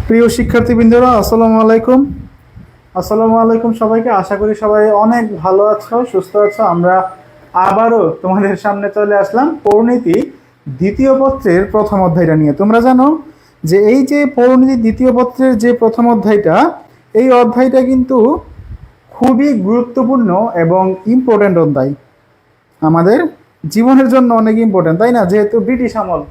প্রিয় শিক্ষার্থীবৃন্দরা, আসসালামু আলাইকুম। আসসালামু আলাইকুম সবাইকে। আশা করি সবাই অনেক ভালো আছো, সুস্থ আছো। আমরা আবারও তোমাদের সামনে চলে আসলাম পরিণীতি দ্বিতীয় পত্রের প্রথম অধ্যায়টা নিয়ে। তোমরা জানো যে এই যে পরিণীতি দ্বিতীয় পত্রের যে প্রথম অধ্যায়টা, এই অধ্যায়টা কিন্তু খুবই গুরুত্বপূর্ণ এবং ইম্পর্ট্যান্ট অধ্যায়। আমাদের জীবনের জন্য অনেক ইম্পর্ট্যান্ট, তাই না? যেহেতু ব্রিটিশ আমল,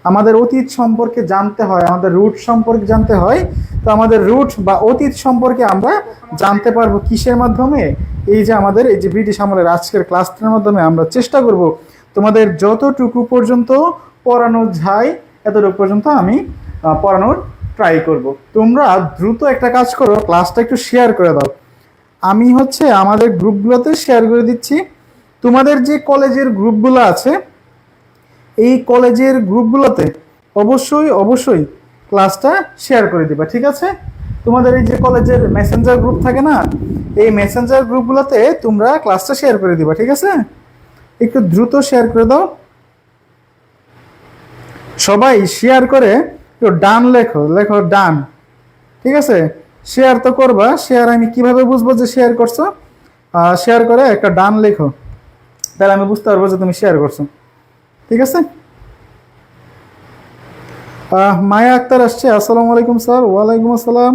আমাদের অতীত সম্পর্কে জানতে হয়, আমাদের রুট সম্পর্কে জানতে হয়। তো আমাদের রুট বা অতীত সম্পর্কে আমরা জানতে পারবো কিসের মাধ্যমে? এই যে আমাদের এই যে ব্রিটিশ আমলের আজকের ক্লাসটার মাধ্যমে আমরা চেষ্টা করব তোমাদের যতটুকু পর্যন্ত পড়ানো যায় এতটুকু পর্যন্ত আমি পড়ানোর ট্রাই করব। তোমরা দ্রুত একটা কাজ করো, ক্লাসটা একটু শেয়ার করে দাও। আমি আমাদের গ্রুপগুলোতে শেয়ার করে দিচ্ছি। তোমাদের যে কলেজের গ্রুপগুলো আছে, এই কলেজের গ্রুপগুলোতে অবশ্যই অবশ্যই ক্লাসটা শেয়ার করে দিবা, ঠিক আছে? তোমাদের এই যে কলেজের মেসেঞ্জার গ্রুপ থাকে না, এই মেসেঞ্জার গ্রুপগুলোতে তোমরা ক্লাসটা শেয়ার করে দিবা, ঠিক আছে? একটু দ্রুত শেয়ার করে দাও। সবাই শেয়ার করে একটু ডান লেখো, লেখো ডান, ঠিক আছে? শেয়ার তো করবা। শেয়ার আমি কিভাবে বুঝবো যে শেয়ার করছো? শেয়ার করে একটা ডান লেখো, তাহলে আমি বুঝতে পারবো যে তুমি শেয়ার করছো, ঠিক আছে? মায়া আক্তার আসছে, আসসালামু আলাইকুম স্যার। ওয়ালাইকুম আসসালাম।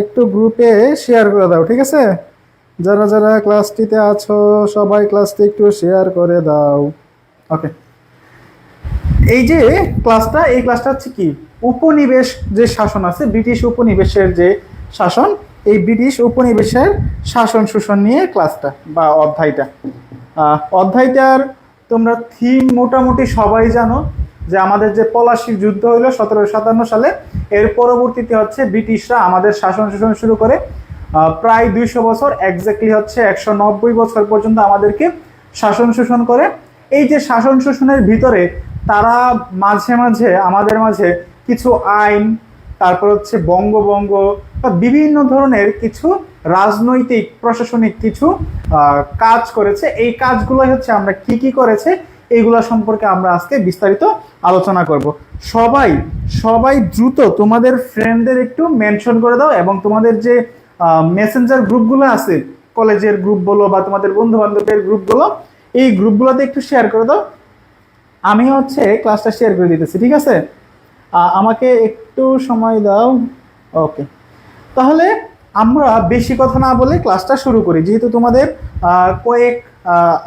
একটু গ্রুপে শেয়ার করে দাও, ঠিক আছে? যারা যারা ক্লাসটিতে আছো সবাই ক্লাসটি একটু শেয়ার করে দাও। ওকে, এই যে ক্লাসটা, এই ক্লাসটা হচ্ছে কি, উপনিবেশ যে শাসন আছে, ব্রিটিশ উপনিবেশের যে শাসন, এই ব্রিটিশ উপনিবেশের শাসন শোষণ নিয়ে ক্লাসটা বা অধ্যায়টা। অধ্যায়টার তোমরা থিম মোটামুটি সবাই জানো যে আমাদের যে পলাশির যুদ্ধ হইল 1757 সালে, এর পরবর্তীতে ব্রিটিশরা আমাদের শাসন শোষণ শুরু করে প্রায় 200 বছর, এক্স্যাক্টলি 190 বছর পর্যন্ত আমাদেরকে শাসন শোষণ করে। এই যে শাসন শোষণের ভিতরে তারা মাঝে মাঝে আমাদের মাঝে কিছু আইন, তারপর বঙ্গভঙ্গ বা বিভিন্ন ধরনের কিছু রাজনৈতিক প্রশাসনিক কিছু কাজ করেছে। এই কাজগুলো আমরা কি কি করেছে এইগুলা সম্পর্কে আমরা আজকে বিস্তারিত আলোচনা করব। সবাই সবাই দ্রুত তোমাদের ফ্রেন্ডদের একটু মেনশন করে দাও, এবং তোমাদের যে মেসেঞ্জার গ্রুপগুলো আছে, কলেজের গ্রুপ বলো বা তোমাদের বন্ধু বান্ধবের গ্রুপগুলো, এই গ্রুপগুলোতে একটু শেয়ার করে দাও। আমি ক্লাসটা শেয়ার করে দিতেছি, ঠিক আছে? আমাকে একটু সময় দাও। ওকে, তাহলে আমরা বেশি কথা না বলে ক্লাসটা শুরু করি। যেহেতু তোমাদের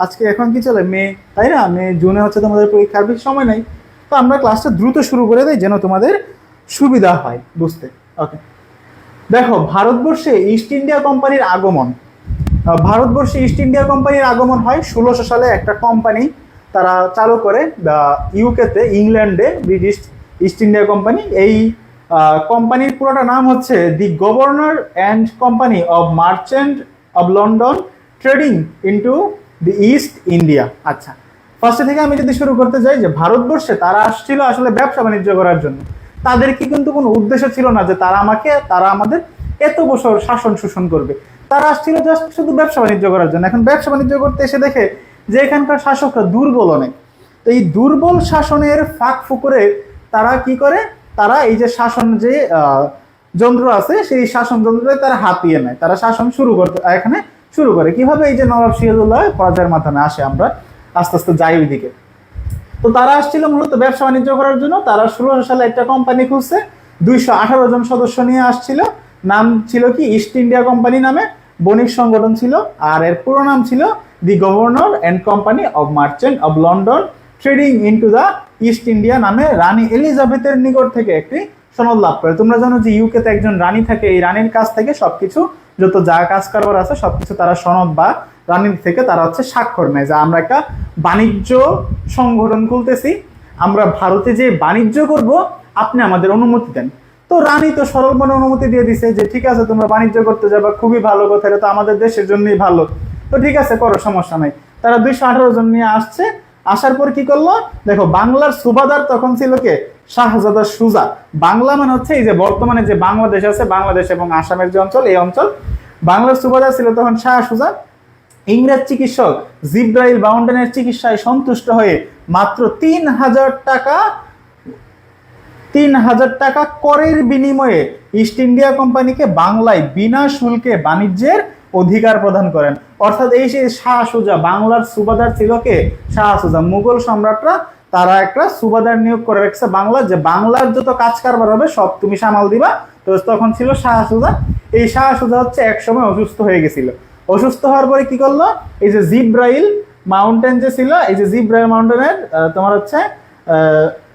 আজকে এখন কি চলে, মে, তাই না? মে জুনে তোমাদের পরীক্ষার বেশি সময় নেই। তো আমরা ক্লাসটা দ্রুত শুরু করে দিই যেন তোমাদের সুবিধা হয় বুঝতে। ওকে, দেখো, ভারতবর্ষে ইস্ট ইন্ডিয়া কোম্পানির আগমন। ভারতবর্ষে ইস্ট ইন্ডিয়া কোম্পানির আগমন হয় 1600 সালে। একটা কোম্পানি তারা চালু করে ইউকেতে, ইংল্যান্ডে, ব্রিটিশ ইস্ট ইন্ডিয়া কোম্পানি। এই কোম্পানির পুরোটা নাম দি governor and company of merchant of London trading into the east India. আচ্ছা, ফার্স্টে থেকে আমি যদি শুরু করতে যাই, যে ভারতবর্ষে তারা আসছিল আসলে ব্যবসা বাণিজ্য করার জন্য। তাদের কি কিন্তু কোনো উদ্দেশ্য ছিল না যে তারা আমাদের এত বছর শাসন শোষণ করবে। তারা আসছিল জাস্ট শুধু ব্যবসা বাণিজ্য করার জন্য। এখন ব্যবসা বাণিজ্য করতে এসে দেখে যে এখানকার শাসকরা দুর্বল অনেক। তো এই দুর্বল শাসনের ফাঁক ফুকরে তারা কি করে, তারা এই যে শাসন যে যন্ত্র আছে, সেই শাসন যন্ত্রে তারা হাতিয়ে নেয়। তারা শাসন এখানে শুরু করে কিভাবে, এই যে নবাব সিরাজউদ্দৌলা পরাজয়ের মাধ্যমে আসে। আমরা আস্তে আস্তে যাই ওইদিকে। তো তারা আসছিল মূলত ব্যবসা বাণিজ্য করার জন্য। তারা 1600 সালে একটা কোম্পানি খুলছে, 218 জন সদস্য নিয়ে আসছিল। নাম ছিল কি, ইস্ট ইন্ডিয়া কোম্পানি নামে বণিক সংগঠন ছিল। আর এর পুরো নাম ছিল দি governor and company of merchant of London trading into the east India নামে রানী এলিজাবেথের নিকট থেকে একটি সনদ লাভ করে। তোমরা জানো যে ইউকেতে একজন রানী থাকে, এই রানীর কাছ থেকে সবকিছু, যত যা কাজ কারবার আছে সবকিছু তারা সনদ বা রানীর থেকে তারা স্বাক্ষর নেয় যে আমরা একটা বাণিজ্য সংগঠন খুলতেছি, আমরা ভারতে যে বাণিজ্য করব, আপনি আমাদের অনুমতি দেন। তো রানী তো সরল মনে অনুমতি দিয়ে দিছে যে ঠিক আছে, তোমরা বাণিজ্য করতে যাবা, খুবই ভালো কথা, এটা তো আমাদের দেশের জন্যই ভালো। তো ঠিক আছে, করো, সমস্যা নাই। তারা 218 জন নিয়ে আসছে। আসার পর কি করলো, দেখো, বাংলার সুবাদার তখন ছিল কে, শাহজাদা সুজা। বাংলা মানে এই যে বর্তমানে যে বাংলাদেশ আছে, বাংলাদেশ এবং আসামের যে অঞ্চল, এই অঞ্চল, বাংলার সুবাদার ছিল তখন শাহ সুজা। ইংরেজ চিকিৎসক জিব্রাইল বাউন্ডেনের চিকিৎসায় সন্তুষ্ট হয়ে মাত্র 3000 টাকা 3,000 টাকা করের বিনিময়ে ইস্ট ইন্ডিয়া কোম্পানিকে বাংলায় বিনা শুল্কে বাণিজ্যের অধিকার প্রদান করেন। অর্থাৎ এই যে শাহ সুজা, বাংলার সুবাদার ছিল কে? শাহ সুজা। মুঘল সম্রাটরা তারা একটা সুবাদার নিয়োগ করে রাখছে বাংলা, যে বাংলার যত কাজ কারবার হবে সব তুমি সামাল দিবা। তো তখন ছিল শাহ সুজা। এই শাহ সুজা হচ্ছে একসময় অসুস্থ হয়ে গেছিল। অসুস্থ হওয়ার পরে কি করলো, এই যে জিব্রাইল মাউন্টেন যে ছিল, এই যে জিব্রাইল মাউন্টেনের তোমার হচ্ছে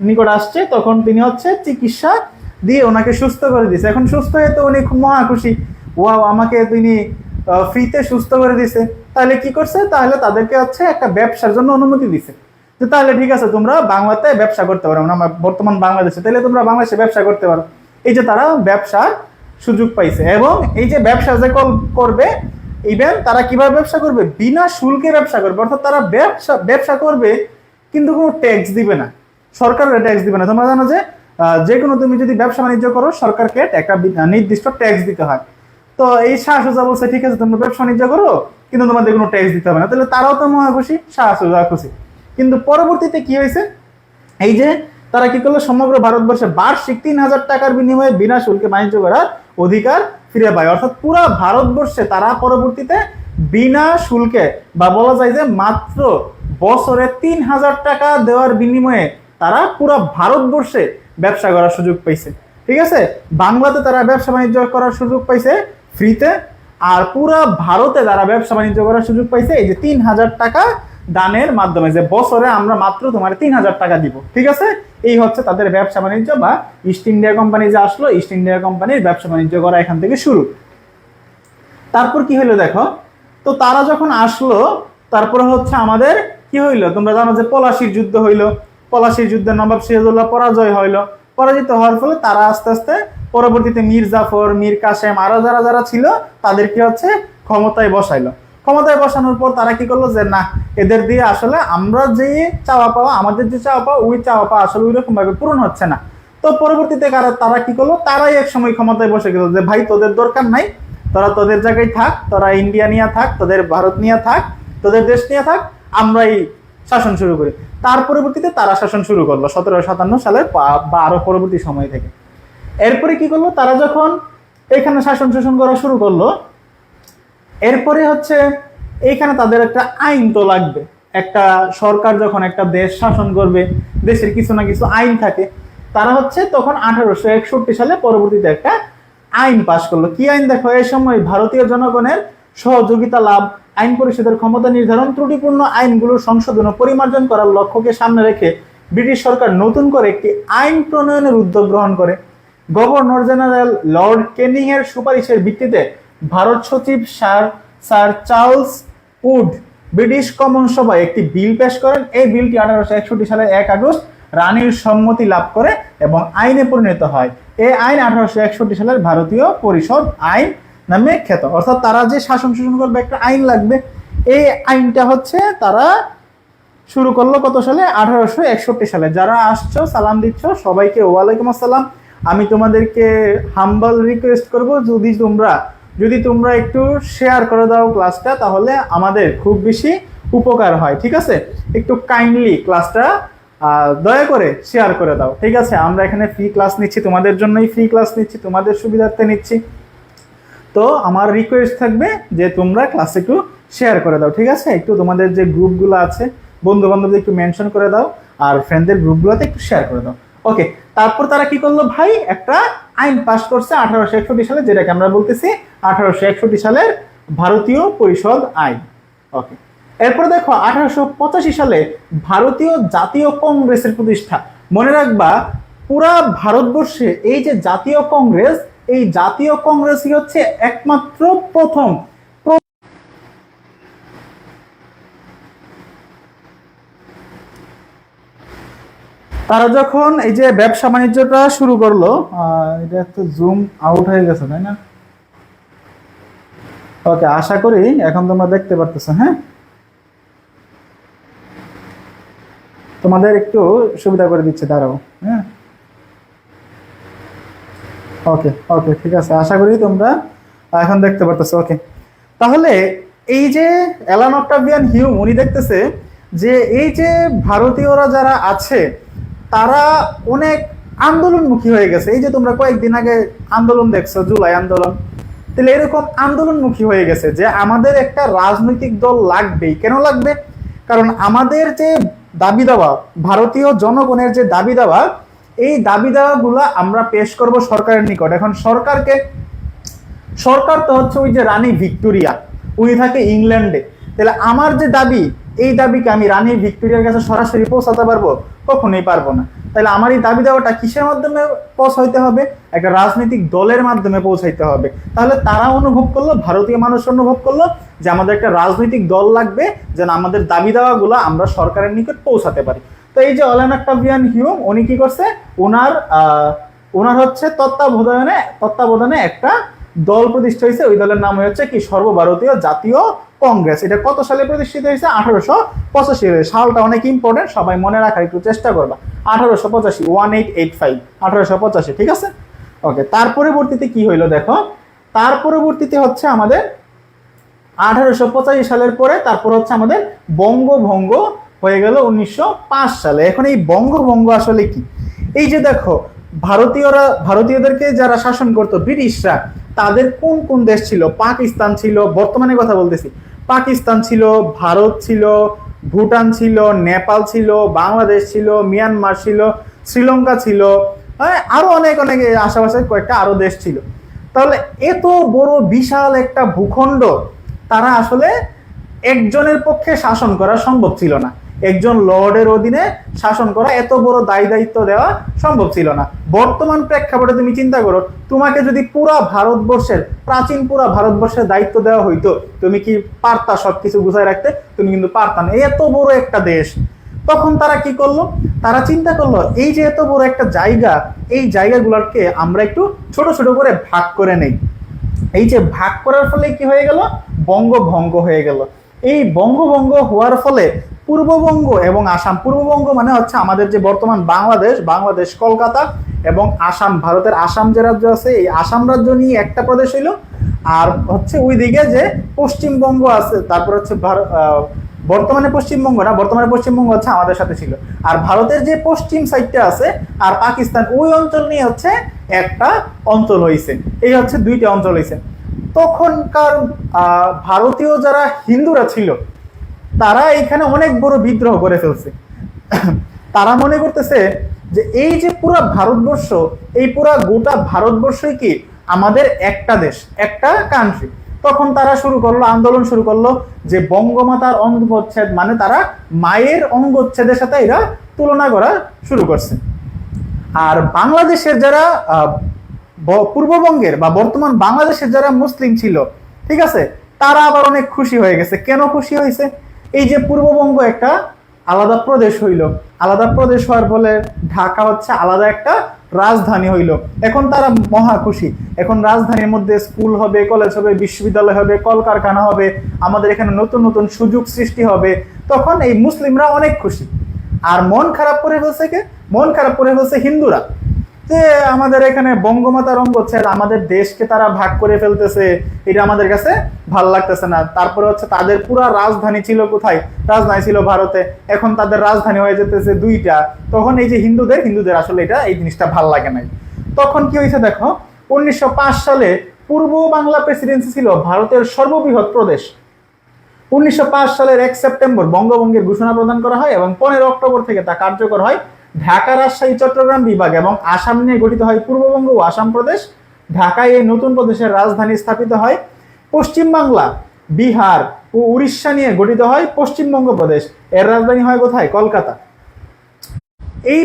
নিকট আসছে, তখন তিনি হচ্ছে চিকিৎসা দিয়ে ওনাকে সুস্থ করে দিয়েছে। এখন সুস্থ হয়ে তো উনি খুব মহা খুশি, ওয়াও আমাকে তিনি ফ্রিতে সুস্থ করে দিছে। তাহলে কি করছে, তাহলে তাদেরকে হচ্ছে একটা ব্যবসার জন্য অনুমতি দিছে, যে তাহলে ঠিক আছে তোমরা বাংলাতে ব্যবসা করতে পারো, আমরা বর্তমান বাংলাদেশে, তাহলে তোমরা বাংলাদেশে ব্যবসা করতে পারো। এই যে তারা ব্যবসার সুযোগ পাইছে, এবং এই যে ব্যবসা যে করবে, ইভেন তারা কিভাবে ব্যবসা করবে, বিনা শুল্কে ব্যবসা করবে। অর্থাৎ তারা ব্যবসা করবে কিন্তু কোনো ট্যাক্স দিবে না, সরকারের ট্যাক্স দিবে না। তোমরা জানো যে কোনো তুমি যদি ব্যবসা বাণিজ্য করো সরকারকে একটা নির্দিষ্ট ট্যাক্স দিতে হয়। তো এই শাহ সুজা বলছে ঠিক আছে তোমরা ব্যবসা বাণিজ্য করো কিন্তু তোমাদের কোনো ট্যাক্স দিতে হবে না। তাহলে তারাও তো মহা খুশি, শাহ সুজা খুশি। কিন্তু পরবর্তীতে কি হয়েছে, এই যে তারা কি করলো, সমগ্র ভারতবর্ষে বার্ষিক 3,000 টাকার বিনিময়ে বিনা শুল্কে বাণিজ্য করার অধিকার ফিরে পায়। অর্থাৎ পুরো ভারতবর্ষে তারা পরবর্তীতে বিনা শুল্কে, বা বলা যায় যে মাত্র বছরে 3,000 টাকা দেওয়ার বিনিময়ে তারা পুরো ভারতবর্ষে ব্যবসা করার সুযোগ পাইছে। ঠিক আছে, বাংলাতে তারা ব্যবসা বাণিজ্য করার সুযোগ পাইছে ফ্রিতে, আর পুরা ভারতে তারা ব্যবসা বাণিজ্য করার সুযোগ পাইছে এই যে 3,000 টাকা দানের মাধ্যমে, যে বছরে আমরা মাত্র তোমার 3,000 টাকা দিব। ঠিক আছে, এই হচ্ছে তাদের ব্যবসা বাণিজ্য, বা ইস্ট ইন্ডিয়া কোম্পানি যে আসলো, ইস্ট ইন্ডিয়া কোম্পানির ব্যবসা বাণিজ্য করা এখান থেকে শুরু। তারপর কি হইলো দেখো, তো তারা যখন আসলো তারপরে হচ্ছে আমাদের কি হইলো, তোমরা জানো যে পলাশির যুদ্ধ হইলো। পলাশির যুদ্ধে নবাব সিরাজউদ্দৌলা পরাজয় হইলো। পরাজিত হওয়ার ফলে তারা আস্তে আস্তে পরবর্তীতে মীর জাফর, মীর কাসেম, আরো যারা যারা ছিল তাদেরকে হচ্ছে ক্ষমতায় বসাইলো। ক্ষমতায় বসানোর পর তারা কি করলো, যে না এদের দিয়ে আসলে আমরা যে চাওয়া পাওয়া, আমাদের যে চাওয়া পাওয়া, ওই চাওয়া পাওয়া আসলে ওই রকম ভাবে পূরণ হচ্ছে না। তো পরবর্তীতে তারা কি করলো, তারাই এক সময় ক্ষমতায় বসে গেল, যে ভাই তোদের দরকার নাই, তোরা তোদের জায়গায় থাক, তোরা ইন্ডিয়া নিয়ে থাক, তোদের ভারত নিয়ে থাক, তোদের দেশ নিয়ে থাক, আমরাই শাসন শুরু করি। তার পরবর্তীতে তারা শাসন শুরু করলো 1757 সালের বা আরো পরবর্তী সময় থেকে। এরপরে কি করলো, তারা যখন এখানে শাসন করা শুরু করলো, এরপরে হচ্ছে এইখানে তাদের একটা আইন তো লাগবে। একটা সরকার যখন একটা দেশ শাসন করবে, দেশের কিছু না কিছু আইন থাকে। তারা হচ্ছে তখন 1861 সালে পরবর্তীতে একটা আইন পাশ করলো। কি আইন দেখো, এই সময় ভারতীয় জনগণের সহযোগিতা লাভ, আইন পরিষদের ক্ষমতা নির্ধারণ, ত্রুটিপূর্ণ আইনগুলোর সংশোধন ও পরিমার্জন করার লক্ষ্যকে সামনে রেখে ব্রিটিশ সরকার নতুন করে একটি আইন প্রণয়নের উদ্যোগ গ্রহণ করে। গভর্নর জেনারেল লর্ড ক্যানিং এর সুপারিশের ভিত্তিতে ভারত সচিব sir Charles would British common সভায় একটি বিল পেশ করেন। এই বিলটি 1861 সালের 1 আগস্ট রানীর সম্মতি লাভ করে এবং আইনে পরিণত হয়। এই আইন 1861 সালের ভারতীয় পরিষদ আইন নামে খ্যাত। অর্থাৎ তারা যে শাসন করবে একটা আইন লাগবে, এই আইনটা হচ্ছে তারা শুরু করলো কত সালে, 1861 সালে। যারা আসছো সালাম দিচ্ছ সবাইকে ওয়ালাইকুম আসসালাম। আমি তোমাদেরকে হাম্বল রিকোয়েস্ট করব, যদি তোমরা একটু শেয়ার করে দাও ক্লাসটা, তাহলে আমাদের খুব বেশি উপকার হয়। ঠিক আছে, একটু কাইন্ডলি ক্লাসটা দয়া করে শেয়ার করে দাও। ঠিক আছে, আমরা এখানে ফ্রি ক্লাস নিচ্ছি, তোমাদের জন্যই ফ্রি ক্লাস নিচ্ছি, তোমাদের সুবিধার্থে নিচ্ছি। তো আমার রিকোয়েস্ট থাকবে যে তোমরা ক্লাস একটু শেয়ার করে দাও। ঠিক আছে, একটু তোমাদের যে গ্রুপগুলো আছে বন্ধু বান্ধবদের একটু মেনশন করে দাও, আর ফ্রেন্ডদের গ্রুপগুলোতে একটু শেয়ার করে দাও। ওকে, তারপর তারা কি করলো ভাই, একটা আইন পাস করছে 1861 সালে, যেটাকে আমরা বলতেছি 1861 সালের ভারতীয় পরিষদ আইন। ওকে, এরপর দেখো 1885 সালে ভারতীয় জাতীয় কংগ্রেসের প্রতিষ্ঠা। মনে রাখবা পুরা ভারতবর্ষে এই যে জাতীয় কংগ্রেস, এই জাতীয় কংগ্রেসই হচ্ছে একমাত্র প্রথম। তারা যখন এই যে ব্যবসা বাণিজ্যটা শুরু করলো, এটা একটু জুম আউট হয়ে গেছে তাই না? ওকে, আশা করি এখন তোমরা দেখতে পারতেছো। হ্যাঁ, তোমাদের একটু সুবিধা করে দিচ্ছে, দাঁড়াও। হ্যাঁ, ওকে ওকে, ঠিক আছে, আশা করি তোমরা এখন দেখতে পারতেছো। ওকে, তাহলে এই যে অ্যালান অক্টাভিয়ান হিউম উনি দেখতেছে যে এই যে ভারতীয়রা যারা আছে তারা অনেক আন্দোলনমুখী হয়ে গেছে। এই যে তোমরা কয়েকদিন আগে আন্দোলন দেখছো, জুলাই আন্দোলন, তাহলে এরকম আন্দোলনমুখী হয়ে গেছে যে আমাদের একটা রাজনৈতিক দল লাগবেই। কেন লাগবে? কারণ আমাদের যে দাবি দাওয়া, ভারতীয় জনগণের যে দাবি দাওয়া, এই দাবি দাওয়াগুলো আমরা পেশ করব সরকারের নিকট। এখন সরকার তো হচ্ছে ওই যে রানী ভিক্টোরিয়া, উনি থাকে ইংল্যান্ডে। তাহলে আমার যে দাবি, এই দাবিকে আমি রানী ভিক্টোরিয়ার কাছে সরাসরি পৌঁছাতে পারবো? কখনোই পারবো না। তাহলে আমার এই দাবি দেওয়াটা কিসের মাধ্যমে পৌঁছাইতে হবে? একটা রাজনৈতিক দলের মাধ্যমে পৌঁছাইতে হবে। তাহলে তারা অনুভব করলো, ভারতীয় মানুষ অনুভব করলো যে আমাদের একটা রাজনৈতিক দল লাগবে যেন আমাদের দাবি দেওয়াগুলো আমরা সরকারের নিকট পৌঁছাতে পারি। তো এই যে অ্যালান অক্টাভিয়ান হিউম, উনি কি করছে, ওনার হচ্ছে তত্ত্বাবধানে একটা দল প্রতিষ্ঠা হয়েছে। ওই দলের নাম হচ্ছে কি, সর্বভারতীয় জাতীয় কংগ্রেস। এটা কত সালে প্রতিষ্ঠিত হয়েছে? 1885। সালটা অনেক ইম্পর্টেন্ট, সবাই মনে রাখার একটু চেষ্টা করবা। 1885, 1885, 1885, ঠিক আছে? ওকে, তার পরবর্তীতে কি হইলো দেখো, তার পরবর্তীতে হচ্ছে আমাদের 1885 সালের পরে তারপর হচ্ছে আমাদের বঙ্গভঙ্গ হয়ে গেল 1905 সালে। এখন এই বঙ্গভঙ্গ আসলে কি? এই যে দেখো, ভারতীয়দেরকে যারা শাসন করতো, ব্রিটিশরা, তাদের কোন কোন দেশ ছিল? পাকিস্তান ছিল, বর্তমানে কথা বলতেছি, পাকিস্তান ছিল, ভারত ছিল, ভুটান ছিল, নেপাল ছিল, বাংলাদেশ ছিল, মিয়ানমার ছিল, শ্রীলঙ্কা ছিল, আরো অনেক অনেক আশেপাশে কয়েকটা আরো দেশ ছিল। তাহলে এত বড় বিশাল একটা ভূখণ্ড তারা আসলে একজনের পক্ষে শাসন করা সম্ভব ছিল না। একজন লর্ডের অধীনে শাসন করা, এত বড় দায়িত্ব দেওয়া সম্ভব ছিল না। বর্তমান প্রেক্ষাপটে তুমি চিন্তা করো, তোমাকে যদি প্রাচীন পুরা ভারতবর্ষের দায়িত্ব দেওয়া হইতো, তুমি কি পারতা সবকিছু গুছায় রাখতে? তুমি কিন্তু পারতা না। এত বড় একটা দেশ। তখন তারা কি করলো? তারা চিন্তা করলো, এই যে এত বড় একটা জায়গা, এই জায়গাগুলোকে আমরা একটু ছোট ছোট করে ভাগ করে নেই। এই যে ভাগ করার ফলে কি হয়ে গেল? বঙ্গভঙ্গ হয়ে গেল। এই বঙ্গভঙ্গ হওয়ার ফলে পূর্ববঙ্গ এবং আসাম, পূর্ববঙ্গ মানে হচ্ছে আমাদের যে বর্তমান বাংলাদেশ কলকাতা, এবং আসাম, ভারতের আসাম যে রাজ্য আছে, এই আসাম রাজ্য নিয়ে একটা প্রদেশ হইল। আর হচ্ছে ওই দিকে যে পশ্চিমবঙ্গ আছে, তারপর হচ্ছে বর্তমানে পশ্চিমবঙ্গ হচ্ছে আমাদের সাথে ছিল। আর ভারতের যে পশ্চিম সাইডটা আছে আর পাকিস্তান, ওই অঞ্চল নিয়ে হচ্ছে একটা অঞ্চল হয়েছে। এই হচ্ছে দুইটা অঞ্চল হয়েছে। তখনকার ভারতীয় যারা হিন্দুরা ছিল, তারা এখানে অনেক বড় বিদ্রোহ করে ফেলছে। তারা মনে করতেছে যে এই যে পুরা ভারতবর্ষ, এই পুরা গোটা ভারতবর্ষই কি আমাদের একটা দেশ, একটা কান্ট্রি। তখন তারা আন্দোলন শুরু করলো যে বঙ্গমাতার অঙ্গচ্ছেদ, মানে তারা মায়ের অঙ্গচ্ছেদের সাথে এরা তুলনা করা শুরু করছে। আর বাংলাদেশের যারা পূর্ববঙ্গের বা বর্তমান বাংলাদেশের যারা মুসলিম ছিল, ঠিক আছে, তারা আবার অনেক খুশি হয়ে গেছে। কেন খুশি হয়েছে? এই যে পূর্ববঙ্গ একটা আলাদা প্রদেশ হইল, আলাদা প্রদেশ হওয়ার ফলে ঢাকা হচ্ছে আলাদা একটা রাজধানী হইল। এখন তারা মহা খুশি। এখন রাজধানীর মধ্যে স্কুল হবে, কলেজ হবে, বিশ্ববিদ্যালয় হবে, কলকারখানা হবে, আমাদের এখানে নতুন নতুন সুযোগ সৃষ্টি হবে। তখন এই মুসলিমরা অনেক খুশি। আর মন খারাপ করে ফেলছে হিন্দুরা, যে আমাদের এখানে বঙ্গমাতার অঙ্গচ্ছেদ, আমাদের দেশকে তারা ভাগ করে ফেলতেছে, এটা আমাদের কাছে ভালো লাগতেছে না। তারপরে হচ্ছে তাদের পুরা রাজধানী ছিল কোথায়? রাজধানী ছিল ভারতে, এখন তাদের রাজধানী হয়ে যেতেছে দুইটা। তখন এই যে হিন্দুদের আসলে এই জিনিসটা ভালো লাগে নাই। তখন কি হয়েছে দেখো, 1905 সালে পূর্ব বাংলা প্রেসিডেন্সি ছিল ভারতের সর্ববৃহৎ প্রদেশ। 1905 সালের 1 সেপ্টেম্বর বঙ্গভঙ্গের ঘোষণা প্রদান করা হয় এবং 15 অক্টোবর থেকে তা কার্যকর হয়। ঢাকা, রাজশাহী, চট্টগ্রাম বিভাগ এবং আসাম নিয়ে গঠিত হয় পূর্ববঙ্গ ও আসাম প্রদেশ। ঢাকায় এই নতুন প্রদেশের রাজধানী স্থাপিত হয়। পশ্চিম বাংলা, বিহার ও উড়িষ্যা নিয়ে গঠিত হয় পশ্চিমবঙ্গ প্রদেশ। এর রাজধানী হয় কোথায়? কলকাতা। এই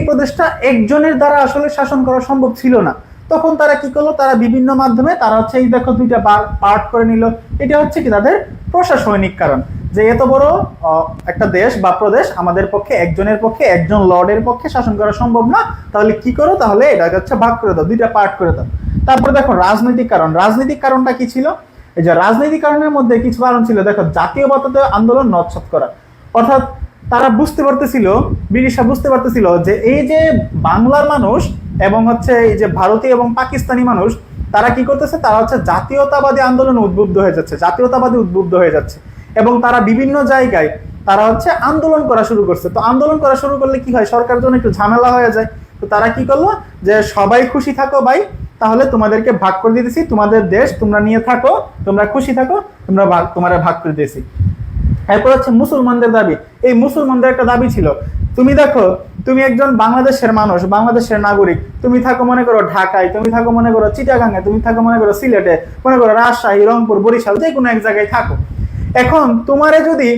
প্রদেশটা একজনের দ্বারা আসলে শাসন করা সম্ভব ছিল না। তখন তারা কি করলো? তারা বিভিন্ন মাধ্যমে তারা হচ্ছে এই দেখো দুইটা পার্ট করে নিল। এটা হচ্ছে কি তাদের প্রশাসনিক কারণ, যে এত বড় একটা দেশ বা প্রদেশ আমাদের পক্ষে, একজন লর্ডের পক্ষে শাসন করা সম্ভব না। তাহলে কি করো? তাহলে এটাকে হচ্ছে ভাগ করে দাও, দুইটা পার্ট করে দাও। তারপরে দেখো রাজনৈতিক কারণটা কি ছিল? এই যে রাজনৈতিক কারণের মধ্যে কিছু কারণ ছিল। দেখো, জাতীয়তাবাদী আন্দোলন নস্যাৎ করা, অর্থাৎ তারা ব্রিটিশরা বুঝতে পারতেছিল যে এই যে বাংলার মানুষ এবং হচ্ছে এই যে ভারতীয় এবং পাকিস্তানি মানুষ, তারা কি করতেছে? তারা হচ্ছে জাতীয়তাবাদী উদ্বুদ্ধ হয়ে যাচ্ছে এবং তারা বিভিন্ন জায়গায় তারা হচ্ছে আন্দোলন করা শুরু করছে। তো আন্দোলন করা শুরু করলে কি হয়, সরকারের জন্য একটু ঝামেলা হয়ে যায়। তো তারা কি করলো, যে সবাই খুশি থাকো ভাই, তাহলে তোমাদেরকে ভাগ করে দিতেছি, তোমাদের দেশ তোমরা নিয়ে থাকো, তোমরা খুশি থাকো, তোমার ভাগ করে দিয়েছি। এরপর হচ্ছে মুসলমানদের দাবি। এই মুসলমানদের একটা দাবি ছিল, তুমি দেখো তুমি একজন বাংলাদেশের মানুষ, বাংলাদেশের নাগরিক, তুমি থাকো মনে করো ঢাকায়, তুমি থাকো মনে করো চিটাগাঙে, তুমি থাকো মনে করো সিলেটে, মনে করো রাজশাহী, রংপুর, বরিশাল, যে কোনো এক জায়গায় থাকো। এখন তোমারে যদি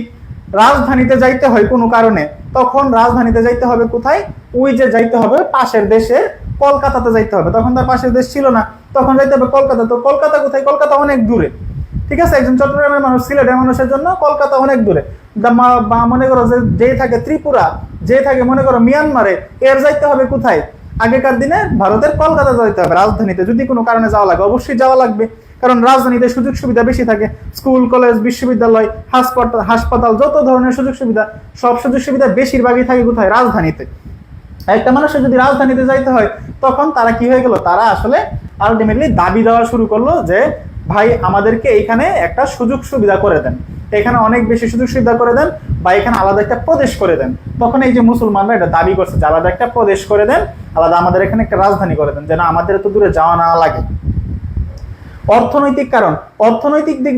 রাজধানীতে যাইতে হয় কোনো কারণে, তখন রাজধানীতে যাইতে হবে কোথায়, ওই যে যাইতে হবে পাশের দেশে কলকাতাতে যাইতে হবে। তখন তার পাশের দেশ ছিল না, তখন যাইতে হবে কলকাতা। তো কলকাতা কোথায়, কলকাতা অনেক দূরে, ঠিক আছে। একজন চট্টগ্রামের মানুষ, সিলেটের মানুষের জন্য কলকাতা অনেক দূরে। বা মনে করো যে থাকে ত্রিপুরা, যে থাকে মনে করো মিয়ানমারে, এর যাইতে হবে কোথায়, আগেকার দিনে ভারতের কলকাতা যাইতে হবে রাজধানীতে। যদি কোনো কারণে যাওয়া লাগে, অবশ্যই যাওয়া লাগবে, কারণ রাজধানীতে সুযোগ সুবিধা বেশি থাকে। স্কুল, কলেজ, বিশ্ববিদ্যালয়, হাসপাতাল, যত ধরনের সুযোগ সুবিধা, সব সুযোগ সুবিধা বেশিরভাগই থাকে কোথায়, রাজধানীতে। একটা মানুষের যদি রাজধানীতে যাইতে হয়, তখন তারা কি হয়ে গেল, তারা আসলে আলটিমেটলি দাবি দেওয়া শুরু করলো যে ভাই আমাদেরকে এইখানে একটা সুযোগ সুবিধা করে দেন, এখানে অনেক বেশি সুযোগ সুবিধা করে দেন, বা এখানে আলাদা একটা প্রদেশ করে দেন। তখন এই যে মুসলমানরা এটা দাবি করছে যে আলাদা একটা প্রদেশ করে দেন, আলাদা আমাদের এখানে একটা রাজধানী করে দেন, যেন আমাদের এত দূরে যাওয়া না লাগে। অর্থনৈতিক কারণ, অর্থনৈতিক দিক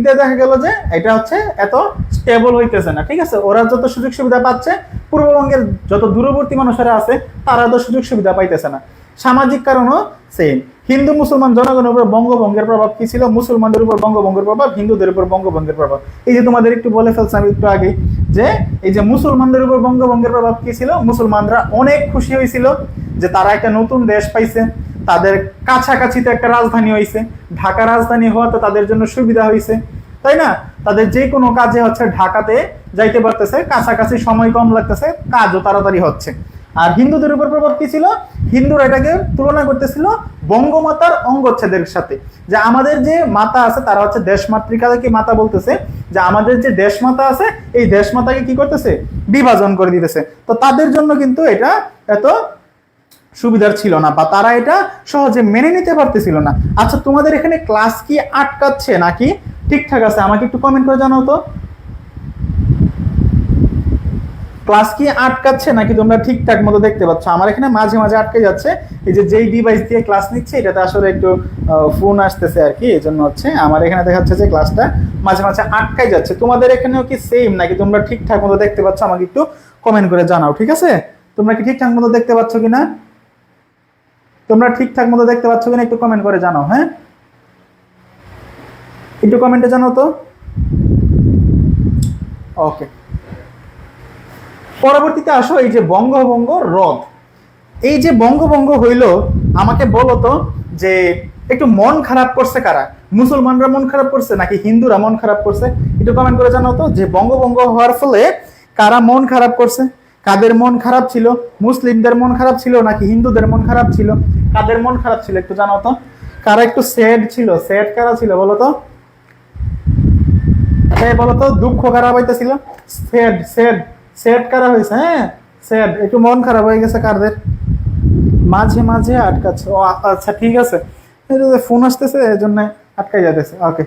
দিয়ে দেখা গেল যে এটা হচ্ছে এত স্টেবল হইতেছে না, ঠিক আছে। ওরা যত সুযোগ সুবিধা পাচ্ছে, পূর্ববঙ্গের যত দূরবর্তী মানুষেরা আছে তারা তো সুযোগ সুবিধা পাইতেছে না। সামাজিক কারণও সেম। হিন্দু মুসলমান জনগণের উপর বঙ্গভঙ্গের প্রভাব কি ছিল, মুসলমানদের উপর বঙ্গভঙ্গের প্রভাব, হিন্দুদের উপর বঙ্গভঙ্গের প্রভাব। এই যে তোমাদের একটু বলে ফেলছি আমি একটু আগে, যে এই যে মুসলমানদের উপর বঙ্গভঙ্গের প্রভাব কি ছিল, মুসলমানরা অনেক খুশি হয়েছিল যে তারা একটা নতুন দেশ পাইছে, তাদের কাছাকাছিতে একটা রাজধানী হয়েছে, ঢাকা রাজধানী হওয়াতে তাদের জন্য সুবিধা হয়েছে, তাই না। তাদের যে কোনো কাজে হচ্ছে ঢাকাতে যাইতে পারতেছে, কাছাকাছি সময় কম লাগতেছে, কাজও তাড়াতাড়ি হচ্ছে। আর হিন্দুদের উপর প্রভাব কি ছিল, হিন্দুরা এটাকে তুলনা করতেছিল বঙ্গমাতার অঙ্গচ্ছেদের সাথে, যে আমাদের যে মাতা আছে তারা হচ্ছে দেশমাতৃকাকে মাতা বলতেছে, যে আমাদের যে দেশমাতা আছে এই দেশমাতাকে কি করতেছে, বিভাজন করে দিতেছে। তো তাদের জন্য কিন্তু এটা এত সুবিধার ছিল না, বা তারা এটা সহজে মেনে নিতে পারতেছিল না। আচ্ছা, তোমাদের এখানে ক্লাস কি আটকাচ্ছে নাকি ঠিকঠাক আছে, আমাকে একটু কমেন্ট করে জানাও তো। ক্লাস কি আটকাচ্ছে নাকি তোমরা ঠিকঠাক মতো দেখতে পাচ্ছ? আমার এখানে মাঝে মাঝে আটকে যাচ্ছে, এই যে যেই ডিভাইস দিয়ে ক্লাস নিচ্ছে এটাতে আসলে একটু ফোন আসতেছে আর কি, এই জন্য হচ্ছে আমার এখানে দেখাচ্ছে যে ক্লাসটা মাঝে মাঝে আটকাই যাচ্ছে। তোমাদের এখানেও কি সেম নাকি তোমরা ঠিকঠাক মতো দেখতে পাচ্ছ? আমাকে একটু কমেন্ট করে জানাও, ঠিক আছে। তোমরা কি ঠিকঠাক মতো দেখতে পাচ্ছ কিনা, তোমরা ঠিকঠাক মতো দেখতে পাচ্ছ কিনা একটু কমেন্ট করে জানাও। হ্যাঁ, একটু কমেন্টে জানাও তো। ওকে, পরবর্তীতে আসো এই যে বঙ্গভঙ্গ রদ। এই যে বঙ্গভঙ্গ হইল, আমাকে বলো তো যে একটু মন খারাপ করছে কারা? মুসলমানরা মন খারাপ করছে নাকি হিন্দুরা মন খারাপ করছে? একটু কমেন্ট করে জানাও তো, যে বঙ্গভঙ্গ হওয়ার ফলে কারা মন খারাপ করছে, কাদের মন খারাপ ছিল? মুসলিমদের মন খারাপ ছিল নাকি হিন্দুদের মন খারাপ ছিল? কাদের মন খারাপ ছিল একটু জানাও তো। কারা একটু স্যাড ছিল? স্যাড কারা ছিল বলো তো, বলো তো। দুঃখ কারা পাইতেছিল? স্যাড স্যাড স্যাড কারা হয়েছে? হ্যাঁ, স্যাড, একটু মন খারাপ হয়ে গেছে কারদের? মাঝে মাঝে আটকাচ্ছে। ও আচ্ছা, ঠিক আছে, ফোন আসতেছে এই জন্য আটকাই যাচ্ছে। ওকে,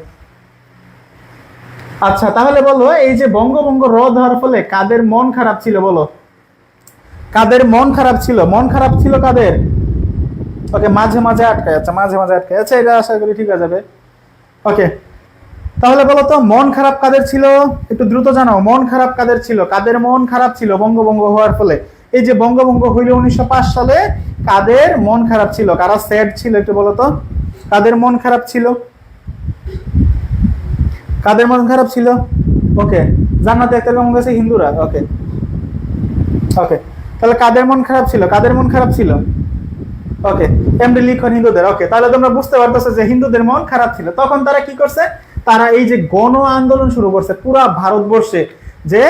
আচ্ছা তাহলে বলো, এই যে বঙ্গভঙ্গ রদ হওয়ার ফলে কাদের মন খারাপ ছিল বলো, কাদের মন খারাপ ছিল? মন খারাপ ছিল কাদের? ওকে, মাঝে মাঝে আটকায়, আচ্ছা মাঝে মাঝে আটকায়, আচ্ছা এটা আশা করি ঠিক হয়ে যাবে। ওকে, তাহলে বলো তো মন খারাপ কাদের ছিল, একটু দ্রুত জানাও। মন খারাপ কাদের ছিল? কাদের মন খারাপ ছিল বঙ্গভঙ্গ হওয়ার ফলে? এই যে বঙ্গভঙ্গ হইল 1905 সালে, কাদের মন খারাপ ছিল, কারা স্যাড ছিল একটু বলো তো। কাদের মন খারাপ ছিল? কাদের মন খারাপ ছিল? ওকে, জান্নাতে একটা কম গেছে হিন্দুরা। ওকে ওকে, তাহলে কাদের মন খারাপ ছিল? কাদের মন খারাপ ছিল? ওকে, এমডি লিখন হিন্দুদের। ওকে, তাহলে তোমরা বুঝতে পারতেছো যে হিন্দুদের মন খারাপ ছিল। তখন তারা কি করছে? তারা এই যে গণ আন্দোলন শুরু করছে পুরা ভারতবর্ষে, যে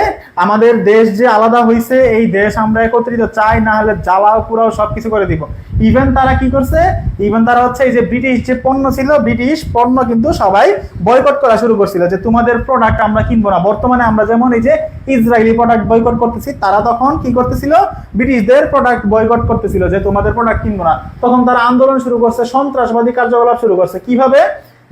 আমাদের দেশ যে আলাদা হয়েছে, এই দেশ আমরা একত্রিত চাই, না হলে জ্বালাও পুরাও সবকিছু করে দিব। ইভেন তারা কি করছে, ইভেন তারা হচ্ছে এই যে ব্রিটিশ যে পণ্য ছিল, ব্রিটিশ পণ্য কিন্তু সবাই বয়কট করা শুরু করছিল, যে তোমাদের প্রোডাক্ট আমরা কিনবো না। বর্তমানে আমরা যেমন এই যে ইসরায়েলি প্রোডাক্ট বয়কট করতেছি, তারা তখন কি করতেছিল, ব্রিটিশদের প্রোডাক্ট বয়কট করতেছিল, যে তোমাদের প্রোডাক্ট কিনবো না। তখন তারা আন্দোলন শুরু করছে, সন্ত্রাসবাদী কার্যকলাপ শুরু করছে। কিভাবে?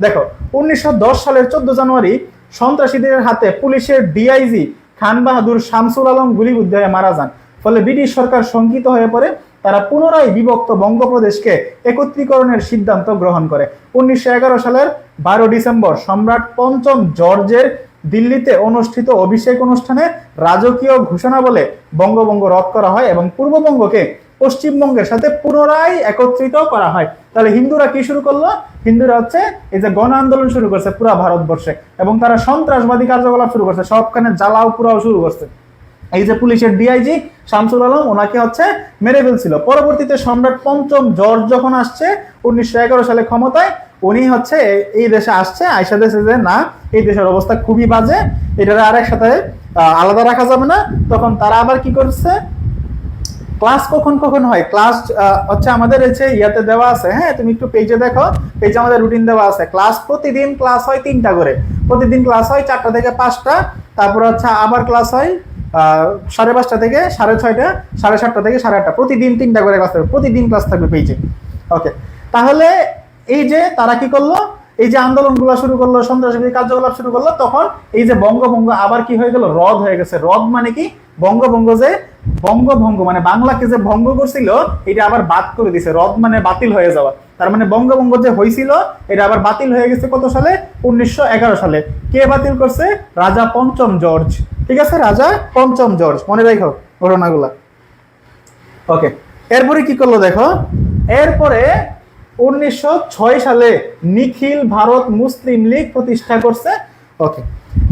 দেখো, 1910 সালের 14 জানুয়ারি সন্ত্রাসীদের হাতে পুলিশের ডিআইজি খান বাহাদুর শামসুল আলম গুলিবিদ্ধ হয়ে মারা যান। ফলে ব্রিটিশ সরকার শঙ্কিত হয়ে পড়ে, তারা পুনরায় বিভক্ত বঙ্গপ্রদেশকে একত্রীকরণের সিদ্ধান্ত গ্রহণ করে। 1911 সালের 12 ডিসেম্বর সম্রাট পঞ্চম জর্জের দিল্লিতে অনুষ্ঠিত অভিষেক অনুষ্ঠানে রাজকীয় ঘোষণা বলে বঙ্গভঙ্গ রদ করা হয় এবং পূর্ববঙ্গকে পশ্চিমবঙ্গের সাথে পুনরায় একত্রিত করা হয়। তাহলে হিন্দুরা কি শুরু করলো? হিন্দুরা হচ্ছে এই যে গণ আন্দোলন শুরু করছে পুরা ভারতবর্ষে, এবং তারা সন্ত্রাসবাদী কার্যকলাপ শুরু করছে, সবখানে জ্বালাও পুরাও শুরু করছে। এই যে পুলিশের ডিআইজি শামসুল আলম, ওনাকে হচ্ছে মেরে ফেলছিল। পরবর্তীতে সম্রাট পঞ্চম জর্জ যখন আসছে 1911 সালে ক্ষমতায়, উনি হচ্ছে এই দেশে আসছে, আইসা দেশে যে না এই দেশের অবস্থা খুবই বাজে, এটার আরেক সাথে আলাদা রাখা যাবে না। তখন তারা আবার কি করছে, ক্লাস কখন কখন হয়, ক্লাস হচ্ছে আমাদের হচ্ছে ইয়াতে দেওয়া আছে, হ্যাঁ তুমি একটু পেজে দেখো, পেজে আমাদের রুটিন দেওয়া আছে। ক্লাস প্রতিদিন ক্লাস হয় 3টা করে, প্রতিদিন ক্লাস হয় 4টা থেকে 5টা, তারপর হচ্ছে আবার ক্লাস হয় 5:30 থেকে 6:30, 7:30 থেকে 8:30, প্রতিদিন 3টা করে ক্লাস থাকবে, প্রতিদিন ক্লাস থাকবে পেজে। ওকে, তাহলে এই যে তারা কি করলো, এই যে আন্দোলনগুলো শুরু করলো, সন্ত্রাসবাদী কার্যকলাপ শুরু করলো, তখন এই যে বঙ্গভঙ্গ আবার কি হয়ে গেল, রদ হয়ে গেছে। রদ মানে কি, বঙ্গভঙ্গ যে বঙ্গভঙ্গ মানে বাংলাকে যে ভঙ্গ করছিল এটা আবার বাদ করে দিছে। রদ মানে বাতিল হয়ে যাওয়া, তার মানে বঙ্গভঙ্গ যে হয়েছিল এটা আবার বাতিল হয়ে গেছে কত সালে, 1911 সালে। কে বাতিল করছে? রাজা পঞ্চম জর্জ। ঠিক আছে, রাজা পঞ্চম জর্জ, মনে রাখো ঘটনাগুলা। ওকে, এরপরে কি করলো দেখো, এরপরে 1906 সালে নিখিল ভারত মুসলিম লীগ প্রতিষ্ঠা করছে। ওকে,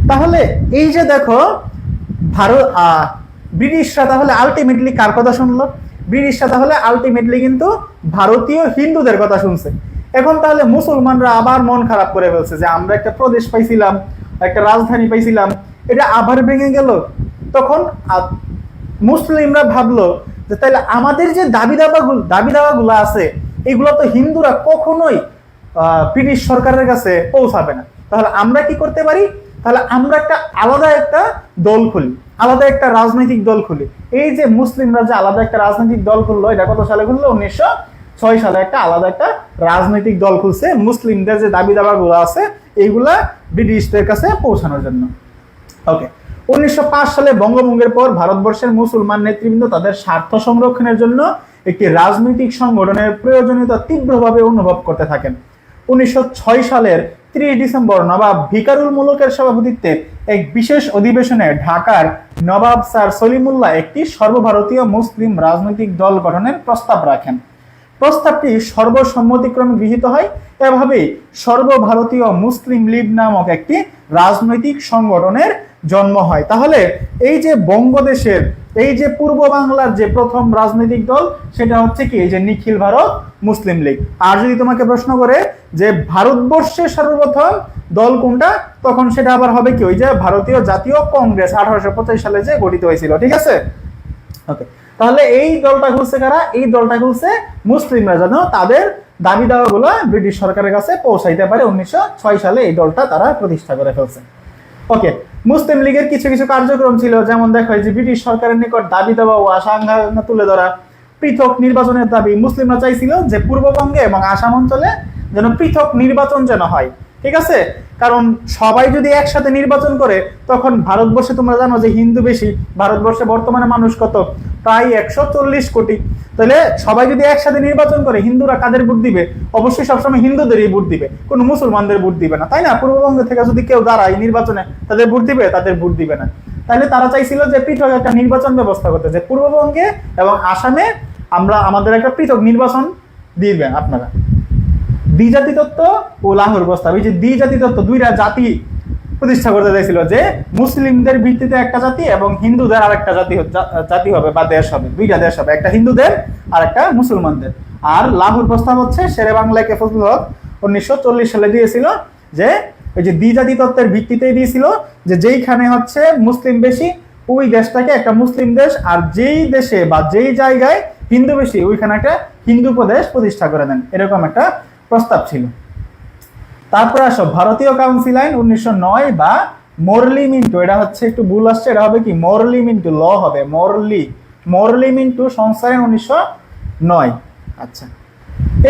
তাহলে এই যে দেখো ভারত ব্রিটিশরা তাহলে আলটিমেটলি কার কথা শুনলো? ব্রিটিশরা তাহলে আলটিমেটলি কিন্তু ভারতীয় হিন্দুদের কথা শুনছে। এখন তাহলে মুসলমানরা আবার মন খারাপ করে ফেলছে যে আমরা একটা প্রদেশ পাইছিলাম, একটা রাজধানী পাইছিলাম, এটা আবার ভেঙে গেল। তখন মুসলিমরা ভাবলো যে তাহলে আমাদের যে দাবি দাওয়াগুলো আছে এগুলো তো হিন্দুরা কখনোই ব্রিটিশ সরকারের কাছে পৌঁছাবে না, তাহলে আমরা কি করতে পারি, তাহলে আমরা একটা আলাদা একটা দল খুলি, আলাদা একটা রাজনৈতিক দল খুলি। এই যে মুসলিমরা যে আলাদা একটা রাজনৈতিক দল খুললো, এটা কত সালে খুললো? 1906 সালে একটা আলাদা একটা রাজনৈতিক দল খুলছে মুসলিমদের যে দাবি দাবাগুলো আছে এইগুলা ব্রিটিশদের কাছে পৌঁছানোর জন্য। ওকে, 1905 সালে বঙ্গভঙ্গের পর ভারতবর্ষের মুসলমান নেতৃবৃন্দ তাদের স্বার্থ সংরক্ষণের জন্য একটি রাজনৈতিক সংগঠনের প্রয়োজনীয়তা তীব্রভাবে অনুভব করতে থাকেন। 1906 সালের 30 ডিসেম্বর নবাব ভিকারুল মুলকের সভাপতিত্বে এক বিশেষ অধিবেশনে ঢাকার নবাব স্যার সলিমুল্লাহ একটি সর্বভারতীয় মুসলিম রাজনৈতিক দল গঠনের প্রস্তাব রাখেন। প্রস্তাবটি সর্বসম্মতিক্রমে গৃহীত হয়। এভাবেই সর্বভারতীয় মুসলিম লীগ নামক একটি রাজনৈতিক সংগঠনের জন্ম হয়। তাহলে এই যে বঙ্গদেশের এই যে পূর্ব বাংলার যে প্রথম রাজনৈতিক দল সেটা হচ্ছে কি, এই যে নিখিল ভারত মুসলিম লীগ। আর যদি তোমাকে প্রশ্ন করে যে ভারতবর্ষের সর্বপ্রথম দল কোনটা, তখন সেটা আবার হবে কি, ওই যে ভারতীয় জাতীয় কংগ্রেস 1825 সালে যে গঠিত হয়েছিল। ঠিক আছে, ওকে, তাহলে এই দলটা খুলছে কারা? এই দলটা খুলছে মুসলিমরা যেন তাদের দাবি দাওয়াগুলো ব্রিটিশ সরকারের কাছে পৌঁছাইতে পারে। 1906 সালে এই দলটা তারা প্রতিষ্ঠা করে ফেলছে। ওকে, মুসলিম লীগের কিছু কিছু কার্যক্রম ছিল, যেমন দেখো যে ব্রিটিশ সরকারের নিকট দাবি দেওয়া ও আশঙ্কা তুলে ধরা, পৃথক নির্বাচনের দাবি। মুসলিমরা চাইছিল যে পূর্ববঙ্গে এবং আসাম অঞ্চলে যেন পৃথক নির্বাচন যেন হয়। ঠিক আছে, কারণ সবাই যদি একসাথে নির্বাচন করে তখন ভারতবর্ষে তোমরা জানো যে হিন্দু বেশি, ভারতবর্ষে বর্তমানে মানুষ কত, প্রায় 140 কোটি। তাহলে সবাই যদি একসাথে নির্বাচন করে হিন্দুরা কাদের ভোট দিবে? অবশ্যই সবসময় হিন্দুদেরই ভোট দিবে, কোনো মুসলমানদের ভোট দিবে না, তাই না? পূর্ববঙ্গ থেকে যদি কেউ দাঁড়ায় নির্বাচনে তাদের ভোট দিবে? তাদের ভোট দিবে না। তাহলে তারা চাইছিল যে পৃথক একটা নির্বাচন ব্যবস্থা করতে, যে পূর্ববঙ্গে এবং আসামে আমরা আমাদের একটা পৃথক নির্বাচন দিবেন আপনারা। দ্বিজাতি তত্ত্ব ও লাহোর প্রস্তাব, এই যে দ্বিজাতি তত্ত্ব, দুইটা জাতি প্রতিষ্ঠা করতে চাইছিল, যে মুসলিমদের ভিত্তিতে একটা জাতি এবং হিন্দুদের আরেকটা জাতি হবে বা দেশ হবে, দুইটা দেশ হবে, একটা হিন্দুদের আর একটা মুসলমানদের। আর লাহোর প্রস্তাব হচ্ছে শেরে বাংলাকে ফজলুল হক 1940 সালে দিয়েছিল, যে ওই যে দ্বিজাতি তত্ত্বের ভিত্তিতেই দিয়েছিল, যে যেইখানে হচ্ছে মুসলিম বেশি ওই দেশটাকে একটা মুসলিম দেশ, আর যেই দেশে বা যেই জায়গায় হিন্দু বেশি ওইখানে একটা হিন্দু প্রদেশ প্রতিষ্ঠা করে দেন, এরকম একটা প্রস্তাব ছিল। তারপরে আসো ভারতীয় কাউন্সিল আইন 1909 বা মোরলি মিন্টু, এটা হচ্ছে একটু ভুল আসছে, এটা হবে কি মোরলি মিন্টু, ল হবে মোরলি মিন্টু সংস্থার 1909। আচ্ছা,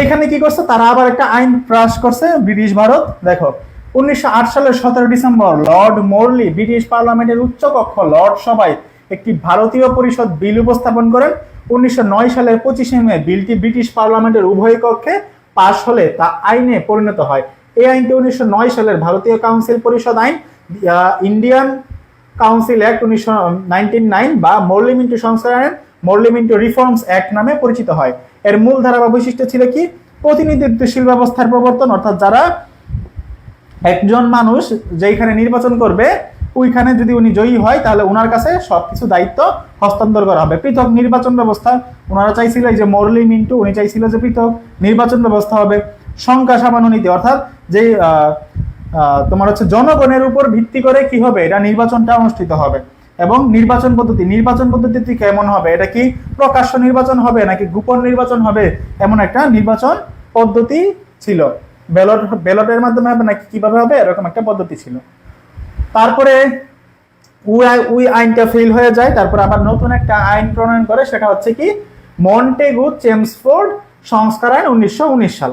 এখানে কি করছে তারা? আবার একটা আইন পাস করছে ব্রিটিশ ভারত। দেখো, 1908 সালের 17 ডিসেম্বর লর্ড মোরলি ব্রিটিশ পার্লামেন্টের উচ্চকক্ষ লর্ড সভায় একটি ভারতীয় পরিষদ বিল উপস্থাপন করেন। 1909 সালের 25শে মে বিলটি ব্রিটিশ পার্লামেন্টের উভয় কক্ষে পাশ হলে তা আইনে পরিণত হয়। এই আইনটি 1909 সালের ভারতীয় কাউন্সিল পরিষদ আইন, ইন্ডিয়ান কাউন্সিল অ্যাক্ট 1999 বা মোরলি মিন্টো সংস্কার আইন, মোরলি মিন্টো রিফর্মস অ্যাক্ট নামে পরিচিত হয়। এর মূল ধারা বা বৈশিষ্ট্য ছিল কি? প্রতিনিধিত্বশীল ব্যবস্থার প্রবর্তন, অর্থাৎ যারা একজন মানুষ যেখানে নির্বাচন করবে ওইখানে যদি উনি জয়ী হয় তাহলে ওনার কাছে সবকিছু দায়িত্ব হস্তান্তর করা হবে। পৃথক নির্বাচন ব্যবস্থা ওনারা চাইছিল, এই যে মোরলি মিন্টু উনি চাইছিল যে পৃথক নির্বাচন ব্যবস্থা হবে। সংখ্যা সামান্য নীতি, অর্থাৎ যে তোমার হচ্ছে জনগণের উপর ভিত্তি করে কি হবে এটা নির্বাচনটা অনুষ্ঠিত হবে। এবং নির্বাচন পদ্ধতি কেমন হবে, এটা কি প্রকাশ্য নির্বাচন হবে নাকি গোপন নির্বাচন হবে, এমন একটা নির্বাচন পদ্ধতি ছিল। ব্যালটের মাধ্যমে হবে নাকি কিভাবে হবে, এরকম একটা পদ্ধতি ছিল। তারপরে ওই আইনটা ফেল হয়ে যায়, তারপর আবার নতুন একটা আইন প্রণয়ন করে, সেটা হচ্ছে কি মন্টেগু চেমসফোর্ড সংস্কার আইন 1919 সাল।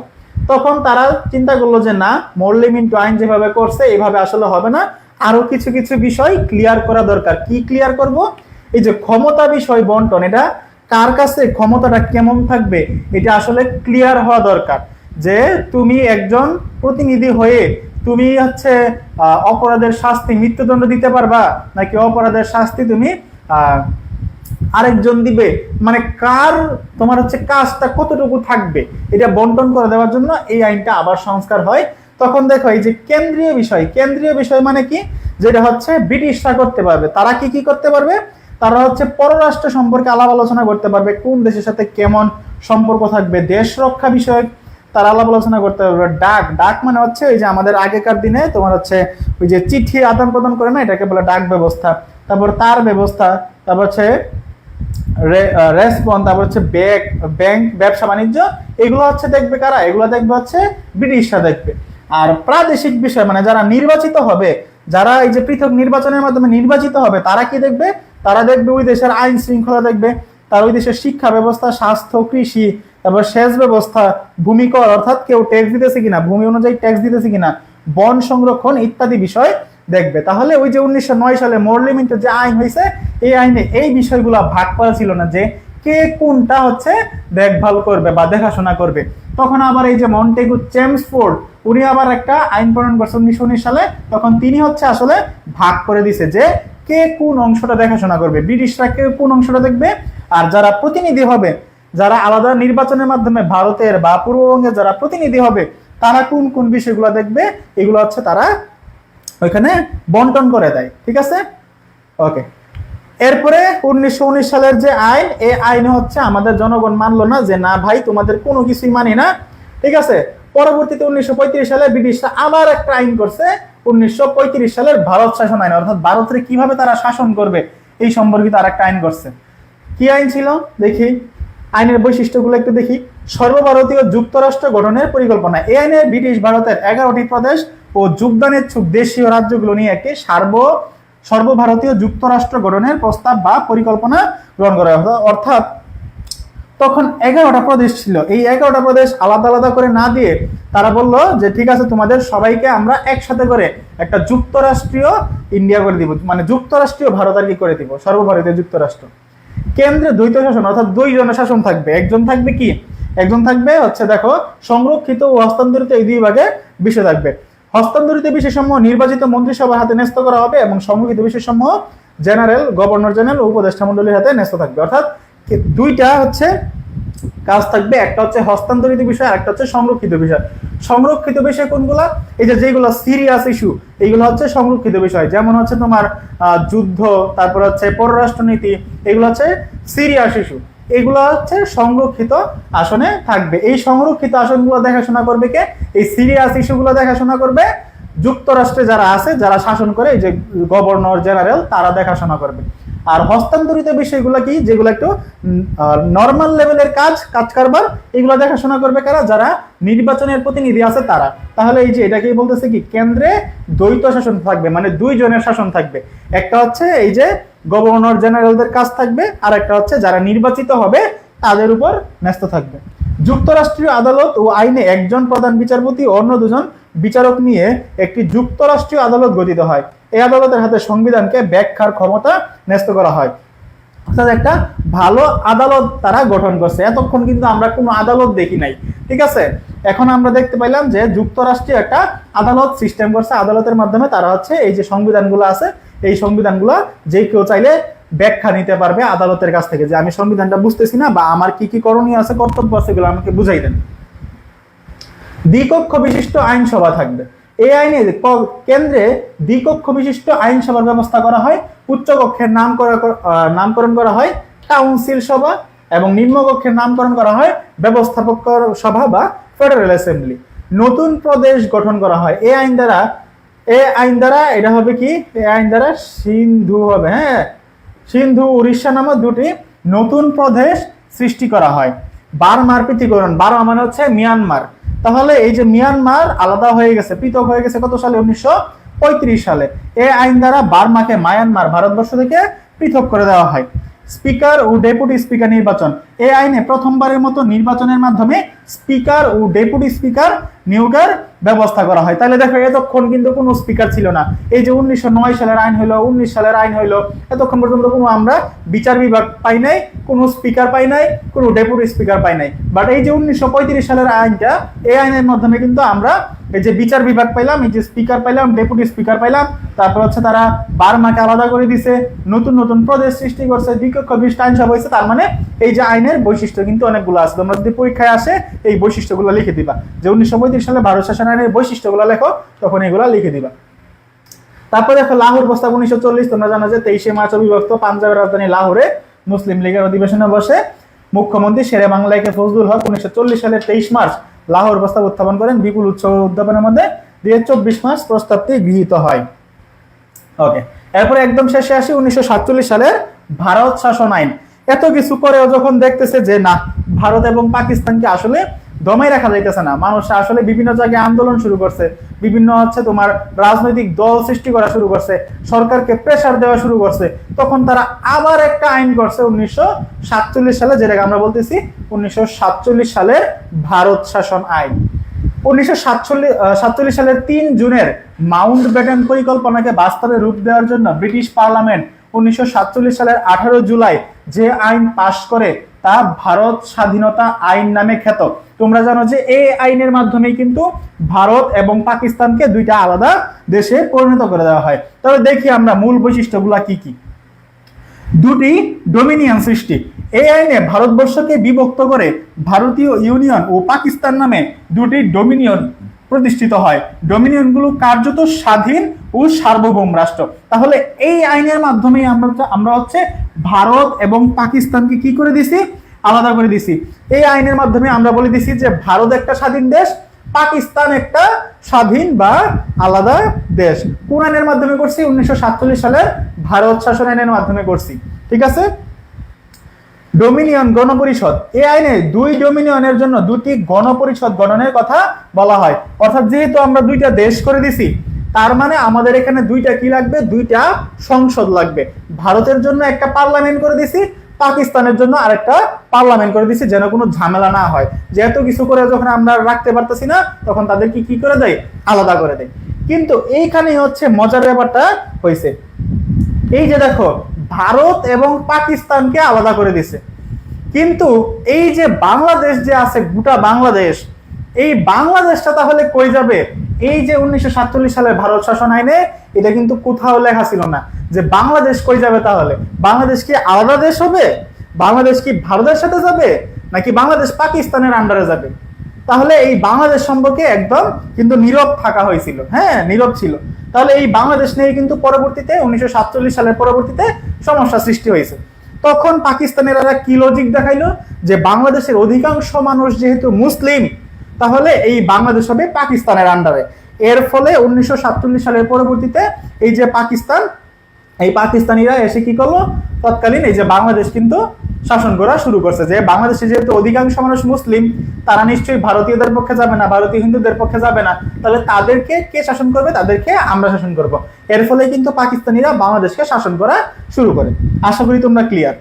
তখন তারা চিন্তা করলো যে না, মোরলি মিন্টো আইন যেভাবে করছে এইভাবে আসলে হবে না, আরো কিছু কিছু বিষয় ক্লিয়ার করা দরকার। কি ক্লিয়ার করব? এই যে ক্ষমতা বিষয় বন্টন, এটা কার কাছে ক্ষমতাটা কেমন থাকবে এটা আসলে ক্লিয়ার হওয়া দরকার। যে তুমি একজন প্রতিনিধি হয়ে তুমি হচ্ছে অপরাধের শাস্তি মৃত্যুদণ্ড দিতে পারবা নাকি অপরাধের শাস্তি তুমি আরেকজন দিবে, মানে কার তোমার হচ্ছে কাজটা কতটুকু থাকবে এটা বন্টন করে দেওয়ার জন্য এই আইনটা আবার সংস্কার হয়। তখন দেখো এই যে কেন্দ্রীয় বিষয় মানে কি, যেটা হচ্ছে ব্রিটিশরা করতে পারবে। তারা কি কি করতে পারবে? তারা হচ্ছে পররাষ্ট্র সম্পর্কে আলাপ আলোচনা করতে পারবে, কোন দেশের সাথে কেমন সম্পর্ক থাকবে, দেশ রক্ষা বিষয়ক তারা আলাপ আলোচনা করতে পারবে। ডাক মানে হচ্ছে ওই যে আমাদের আগেকার দিনে তোমার হচ্ছে ওই যে চিঠি আদান প্রদান করে না, এটাকে বলে ডাক ব্যবস্থা। তারপর তার ব্যবস্থা, তারপর হচ্ছে রেসপন্স, তারপর হচ্ছে ব্যাংক ব্যবসা বাণিজ্য, এগুলো হচ্ছে দেখবে কারা? এগুলো দেখবে হচ্ছে ব্রিটিশরা দেখবে। আর প্রাদেশিক বিষয় মানে যারা নির্বাচিত হবে, যারা এই যে পৃথক নির্বাচনের মাধ্যমে নির্বাচিত হবে, তারা কি দেখবে? তারা দেখবে ওই দেশের আইন শৃঙ্খলা দেখবে, তার ওই দেশের শিক্ষা ব্যবস্থা, স্বাস্থ্য, কৃষি, তারপর সেচ ব্যবস্থা, ভূমি কর অর্থাৎ কেউ ট্যাক্স দিতেছে কিনা, ভূমি অনুযায়ী ট্যাক্স দিতেছে কিনা, বন সংরক্ষণ ইত্যাদি বিষয় দেখবে। তাহলে ওই যে 1909 সালে মোরলি মিন্টো যে আইন হয়েছে, এই আইনে এই বিষয়গুলো ভাগ করা ছিল না যে কে কোনটা হচ্ছে দেখভাল করবে বা দেখাশোনা করবে। তখন আবার এই যে মন্টেগু চেমসফোর্ড উনি আবার একটা আইন প্রণয়ন করছে 1919 সালে। তখন তিনি হচ্ছে আসলে ভাগ করে দিছে যে কে কোন অংশটা দেখাশোনা করবে, ব্রিটিশরা কে কোন অংশটা দেখবে, আর যারা প্রতিনিধি হবে, যারা আলাদা নির্বাচনের মাধ্যমে ভারতের বা পূর্ববঙ্গের যারা প্রতিনিধি হবে, তারা কোন কোন বিষয়গুলো দেখবে, এগুলো হচ্ছে তারা ওইখানে বন্টন করে দেয়। ঠিক আছে, ওকে। এরপরে 1919 সালের যে আইন, এই আইনে হচ্ছে আমাদের জনগণ মানলো না, যে না ভাই তোমাদের কোনো কিছুই মানি না। ঠিক আছে, পরবর্তীতে 1935 সালে ব্রিটিশরা আবার একটা আইন করছে, 1935 সালের ভারত শাসন আইন, অর্থাৎ ভারতের কিভাবে তারা শাসন করবে এই সম্পর্কিত আর একটা আইন করছে। কি আইন ছিল দেখি, আইনের বৈশিষ্ট্যগুলো একটু দেখি। সর্বভারতীয় যুক্তরাষ্ট্র গঠনের পরিকল্পনা। এই আইনে ব্রিটিশ ভারতের 11টি প্রদেশ ও যোগদানেচ্ছুক দেশীয় রাজ্যগুলো নিয়ে একটি সর্বভারতীয় যুক্তরাষ্ট্র গঠনের প্রস্তাব বা পরিকল্পনা গ্রহণ করা হয়। অর্থাৎ তখন 11টা প্রদেশ ছিল, এই 11টা প্রদেশ আলাদা আলাদা করে না দিয়ে তারা বললো যে ঠিক আছে তোমাদের সবাইকে আমরা একসাথে করে একটা যুক্তরাষ্ট্রীয় ইন্ডিয়া করে দিব, মানে যুক্তরাষ্ট্রীয় ভারত আর কি করে দিব, সর্বভারতীয় যুক্তরাষ্ট্র। কেন্দ্রে দ্বৈত শাসন, অর্থাৎ দুইজনের শাসন থাকবে। একজন থাকবে কি, একজন থাকবে হচ্ছে দেখো সংরক্ষিত ও হস্তান্তরিত এই দুই ভাগে বিষয় থাকবে। হস্তান্তরিত বিষয়সমূহ নির্বাচিত মন্ত্রিসভার হাতে ন্যস্ত করা হবে এবং সংরক্ষিত বিষয়সমূহ গভর্নর জেনারেল ও উপদেষ্টা মন্ডলীর হাতে ন্যস্ত থাকবে। অর্থাৎ দুইটা হচ্ছে কাজ থাকবে, একটা হচ্ছে হস্তান্তরিত বিষয় আর একটা হচ্ছে সংরক্ষিত বিষয়। সংরক্ষিত বিষয় কোনগুলা? এই যে যেগুলো সিরিয়াস ইস্যু, এইগুলো হচ্ছে সংরক্ষিত বিষয়। যেমন হচ্ছে তোমার যুদ্ধ, তারপর হচ্ছে পররাষ্ট্রনীতি, এগুলো হচ্ছে সিরিয়াস ইস্যু, এগুলো হচ্ছে সংরক্ষিত আসনে থাকবে। এই সংরক্ষিত আসনগুলো দেখাশোনা করবে কে? এই সিরিয়াস ইস্যুগুলো দেখাশোনা করবে যুক্তরাষ্ট্রে যারা আছে, যারা শাসন করে, এই যে গভর্নর জেনারেল, তারা দেখাশোনা করবে। আর হস্তান্তরিত বিষয়গুলো কি, যেগুলো একটু নর্মাল লেভেলের কাজ কারবার, এগুলো দেখাশোনা করবে কারা? যারা নির্বাচনের প্রতিনিধি আছে তারা। তাহলে এই যে এটাকেই বলতেছে কি, কেন্দ্রে দ্বৈত শাসন থাকবে, মানে দুইজনের শাসন থাকবে। একটা হচ্ছে এই যে গভর্নর জেনারেলদের কাজ থাকবে, আর একটা হচ্ছে যারা নির্বাচিত হবে তাদের উপর ন্যস্ত থাকবে। যুক্তরাষ্ট্রীয় আদালত ও আইনে একজন প্রধান বিচারপতি ও অন্য দুজন বিচারক নিয়ে একটি যুক্তরাষ্ট্রীয় আদালত গঠিত হয়। এই আদালতের হাতে সংবিধানকে ব্যাখ্যার ক্ষমতা ন্যস্ত করা হয়। অর্থাৎ একটা ভালো আদালত তারা গঠন করছে। এতক্ষণ কিন্তু আমরা কোনো আদালত দেখি নাই, ঠিক আছে। এখন আমরা দেখতে পাইলাম যে যুক্তরাষ্ট্রীয় একটা আদালত সিস্টেম করছে। আদালতের মাধ্যমে তারা হচ্ছে এই যে সংবিধানগুলো আছে, এই সংবিধানগুলো যে কেউ চাইলে ব্যাখ্যা নিতে পারবে আদালতের কাছ থেকে, যে আমি সংবিধানটা বুঝতেছি না বা আমার কি কি করণীয় আছে, কর্তব্য আছে, এগুলো আমাকে বুঝাই দেন। দ্বিকক্ষ বিশিষ্ট আইনসভা থাকবে। এই আইনে কেন্দ্রে দ্বিকক্ষ বিশিষ্ট আইনসভার ব্যবস্থা করা হয়। উচ্চকক্ষের নামকরণ করা হয় কাউন্সিল সভা এবং নিম্নকক্ষের নামকরণ করা হয় ব্যবস্থাপক সভা বা ফেডারেল অ্যাসেম্বলি। নতুন প্রদেশ গঠন করা হয় এই আইন দ্বারা এটা হবে কি, এই আইন দ্বারা সিন্ধু হবে, হ্যাঁ, সিন্ধু উড়িষ্যা নামক দুটি নতুন প্রদেশ সৃষ্টি করা হয়। বার্মার পৃথকীকরণ, বার্মা মানে হচ্ছে মিয়ানমার। তাহলে এই যে মিয়ানমার আলাদা হয়ে গেছে, পৃথক হয়ে গেছে কত সালে, 1935 সালে। এই আইন দ্বারা বার্মাকে মায়ানমার ভারতবর্ষ থেকে পৃথক করে দেওয়া হয়। স্পিকার ও ডেপুটি স্পিকার নির্বাচন। এই আইনে প্রথমবারের মতো নির্বাচনের মাধ্যমে স্পিকার ও ডেপুটি স্পিকার নিয়োগের ব্যবস্থা করা হয়। তাহলে দেখো এতক্ষণ কিন্তু কোনো স্পিকার ছিল না। এই যে 1909 সালের আইন হইলো, 19 সালের আইন হইলো, এতক্ষণ পর্যন্ত কোনো আমরা বিচার বিভাগ পাই নাই, কোনো স্পিকার পাই নাই, কোনো ডেপুটি স্পিকার পাই নাই। বাট এই যে 1935 সালের আইনটা, এই আইনের মাধ্যমে কিন্তু আমরা এই যে বিচার বিভাগ পাইলাম, এই যে স্পিকার পাইলাম, ডেপুটি স্পিকার পাইলাম। তারপর হচ্ছে তারা বার্মাকে আলাদা করে দিছে, নতুন নতুন প্রদেশ সৃষ্টি করছে, দ্বিকক্ষ বিশিষ্ট আইনসভা হয়েছে। তার মানে এই যে আইনের বৈশিষ্ট্য কিন্তু অনেকগুলো আছে। তোমরা যদি পরীক্ষায় আসে এই বৈশিষ্ট্যগুলো লিখে দিবা, যে 1935 সালে ভারত শাসন আইনের বৈশিষ্ট্যগুলো লেখো, তখন এগুলো লিখে দিবা। তারপর দেখো লাহোর প্রস্তাব 1940। তোমরা জানো যে 23শে মার্চ অবিভক্ত পাঞ্জাবের রাজধানী লাহোরে মুসলিম লীগের অধিবেশনে বসে মুখ্যমন্ত্রী শেরে বাংলা ফজলুল হক 1940 সালের 23 মার্চ লাহোর প্রস্তাব উত্থাপন করেন। বিপুল উৎসব উদ্যাপনের মধ্যে 24 মার্চ প্রস্তাবটি গৃহীত হয়। ওকে, এরপরে একদম শেষে আসি 1947 সালের ভারত শাসন আইন। এত কিছু করেও যখন দেখতেছে যে না, ভারত এবং পাকিস্তানকে আসলে দমাই রাখা যাইতেছে না, মানুষ আসলে বিভিন্ন জায়গায় আন্দোলন শুরু করছে, বিভিন্ন হচ্ছে তোমার রাজনৈতিক দল সৃষ্টি করা শুরু করছে, সরকারকে প্রেসার দেওয়া শুরু করছে, তখন তারা আবার একটা আইন করছে 1947 সালে, যেটাকে আমরা বলতেছি 1947 সালের ভারত শাসন আইন। 1947 সালের 3 জুনের মাউন্ট ব্যাটেন পরিকল্পনাকে বাস্তবে রূপ দেওয়ার জন্য ব্রিটিশ পার্লামেন্ট 1947 সালের 18 জুলাই যে আইন পাশ করে তা ভারত স্বাধীনতা আইন নামে খ্যাত। তোমরা জানো যে এই আইনের মাধ্যমেই কিন্তু ভারত এবং পাকিস্তানকে দুইটা আলাদা দেশে পরিণত করে দেওয়া হয়। তবে দেখি আমরা মূল বৈশিষ্ট্যগুলা কি কি। দুটি ডোমিনিয়ন সৃষ্টি। এই আইনে ভারতবর্ষকে বিভক্ত করে ভারতীয় ইউনিয়ন ও পাকিস্তান নামে দুটি ডোমিনিয়ন প্রতিষ্ঠিত হয়। ডোমিনিয়নগুলো কার্যত স্বাধীন ও সার্বভৌম রাষ্ট্র। তাহলে এই আইনের মাধ্যমে আমরা হচ্ছে ভারত এবং পাকিস্তানকে কি করে দিছি, আলাদা করে দিছি। এই আইনের মাধ্যমে আমরা বলে দিছি যে ভারত একটা স্বাধীন দেশ, পাকিস্তান একটা স্বাধীন বা আলাদা দেশ। কোন আইনের মাধ্যমে করছি? 1947 সালের ভারত শাসন আইনের মাধ্যমে করছি, ঠিক আছে। ডোমিনিয়ন গণপরিষদ। এই আইনে 2 ডোমিনিয়নের জন্য 2টি গণপরিষদ গঠনের কথা বলা হয়। অর্থাৎ যেহেতু আমরা 2টা দেশ করে দিছি, তার মানে আমাদের এখানে 2টা কি লাগবে, 2টা সংসদ লাগবে। ভারতের জন্য একটা পার্লামেন্ট করে দিছি, পাকিস্তানের জন্য আরেকটা পার্লামেন্ট করে দিছি, যেন কোনো ঝামেলা না হয়। যেহেতু কিছু করে যখন আমরা রাখতে পারতেছি না, তখন তাদেরকে কি করে দেয়, আলাদা করে দেয়। কিন্তু এইখানে হচ্ছে মজার ব্যাপারটা হয়েছে, এই যে দেখো ভারত এবং পাকিস্তানকে আলাদা করে দিছে, কিন্তু এই যে বাংলাদেশ যে আছে, গোটা বাংলাদেশ, এই বাংলাদেশটা তাহলে কই যাবে? এই যে 1947 সালের ভারত শাসন আইনে এটা কিন্তু কোথাও লেখা ছিল না যে বাংলাদেশ কই যাবে। তাহলে বাংলাদেশ কি আলাদা দেশ হবে? বাংলাদেশ কি ভারতের সাথে যাবে, নাকি বাংলাদেশ পাকিস্তানের আন্ডারে যাবে? তাহলে এই বাংলাদেশ সম্পর্কে একদম কিন্তু নীরব থাকা হয়েছিল, হ্যাঁ, নীরব ছিল। তাহলে এই বাংলাদেশ নিয়ে কিন্তু পরবর্তীতে 1947 সালের পরবর্তীতে সমস্যা সৃষ্টি হয়েছে। তখন পাকিস্তানের কি লজিক দেখাইলো যে বাংলাদেশের অধিকাংশ মানুষ যেহেতু মুসলিম, তাহলে এই বাংলাদেশ হবে পাকিস্তানের আন্ডারে। এর ফলে 1947 সালের পরবর্তীতে এই যে পাকিস্তান, এই পাকিস্তানিরা এসে কি করলো, তৎকালীন এই যে বাংলাদেশ কিন্তু শাসন করা শুরু করছে। যে বাংলাদেশে যেহেতু অধিকাংশ মানুষ মুসলিম, তারা নিশ্চয়ই ভারতীয়দের পক্ষে যাবে না, ভারতীয় হিন্দুদের পক্ষে যাবে না, তাহলে তাদেরকে কে শাসন করবে? তাদেরকে আমরা শাসন করব। এর ফলে কিন্তু পাকিস্তানিরা বাংলাদেশকে শাসন করা শুরু করে। আশা করি তোমরা ক্লিয়ার।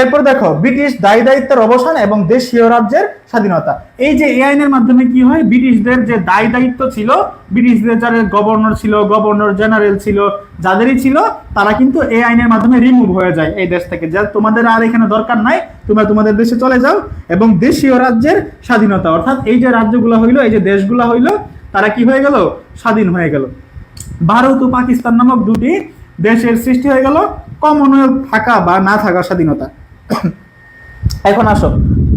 এরপর দেখো ব্রিটিশ দায় দায়িত্বের অবসান এবং দেশীয় রাজ্যের স্বাধীনতা। এই যে এই আইনের মাধ্যমে কি হয়, ব্রিটিশদের যে দায় দায়িত্ব ছিল, ব্রিটিশদের যারা গভর্নর ছিল, গভর্নর জেনারেল ছিল, যাদেরই ছিল, তারা কিন্তু এই আইনের মাধ্যমে রিমুভ হয়ে যায় এই দেশ থেকে, যা তোমাদের আর এখানে দরকার নাই, তোমরা তোমাদের দেশে চলে যাও। এবং দেশীয় রাজ্যের স্বাধীনতা, অর্থাৎ এই যে রাজ্যগুলো হইলো, এই যে দেশগুলো হইলো, তারা কি হয়ে গেল, স্বাধীন হয়ে গেল। ভারত ও পাকিস্তান নামক দুটি দেশের সৃষ্টি হয়ে গেল কমনওয়েলথ থাকা বা না থাকার স্বাধীনতা। এখন আসো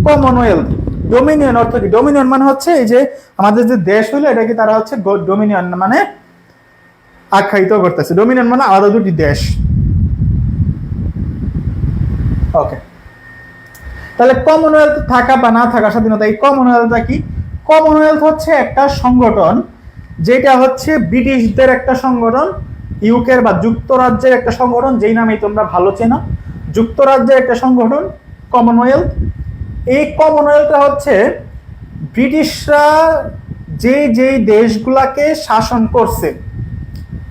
কমনওয়েলথ। ডোমিনিয়ন অর্থ কি? ডোমিনিয়ন মানে হচ্ছে এই যে আমাদের যে দেশ হইলো, এটা কি তারা হচ্ছে ডোমিনিয়ন মানে আখ্যায়িত করতেছে। ডোমিনিয়ন মানে আলাদা দুটি দেশ। ওকে, তাহলে কমনওয়েলথ থাকা বা না থাকা স্বাধীনতা। এই কমনওয়েলথটা কি? কমনওয়েলথ হচ্ছে একটা সংগঠন, যেটা হচ্ছে ব্রিটিশদের একটা সংগঠন, ইউকের বা যুক্তরাজ্যের একটা সংগঠন, যেই নামেই তোমরা ভালো চেনো, যুক্তরাজ্যের একটা সংগঠন কমনওয়েলথ। এই কমনওয়েলথটা হচ্ছে ব্রিটিশরা যেই দেশগুলাকে শাসন করছে,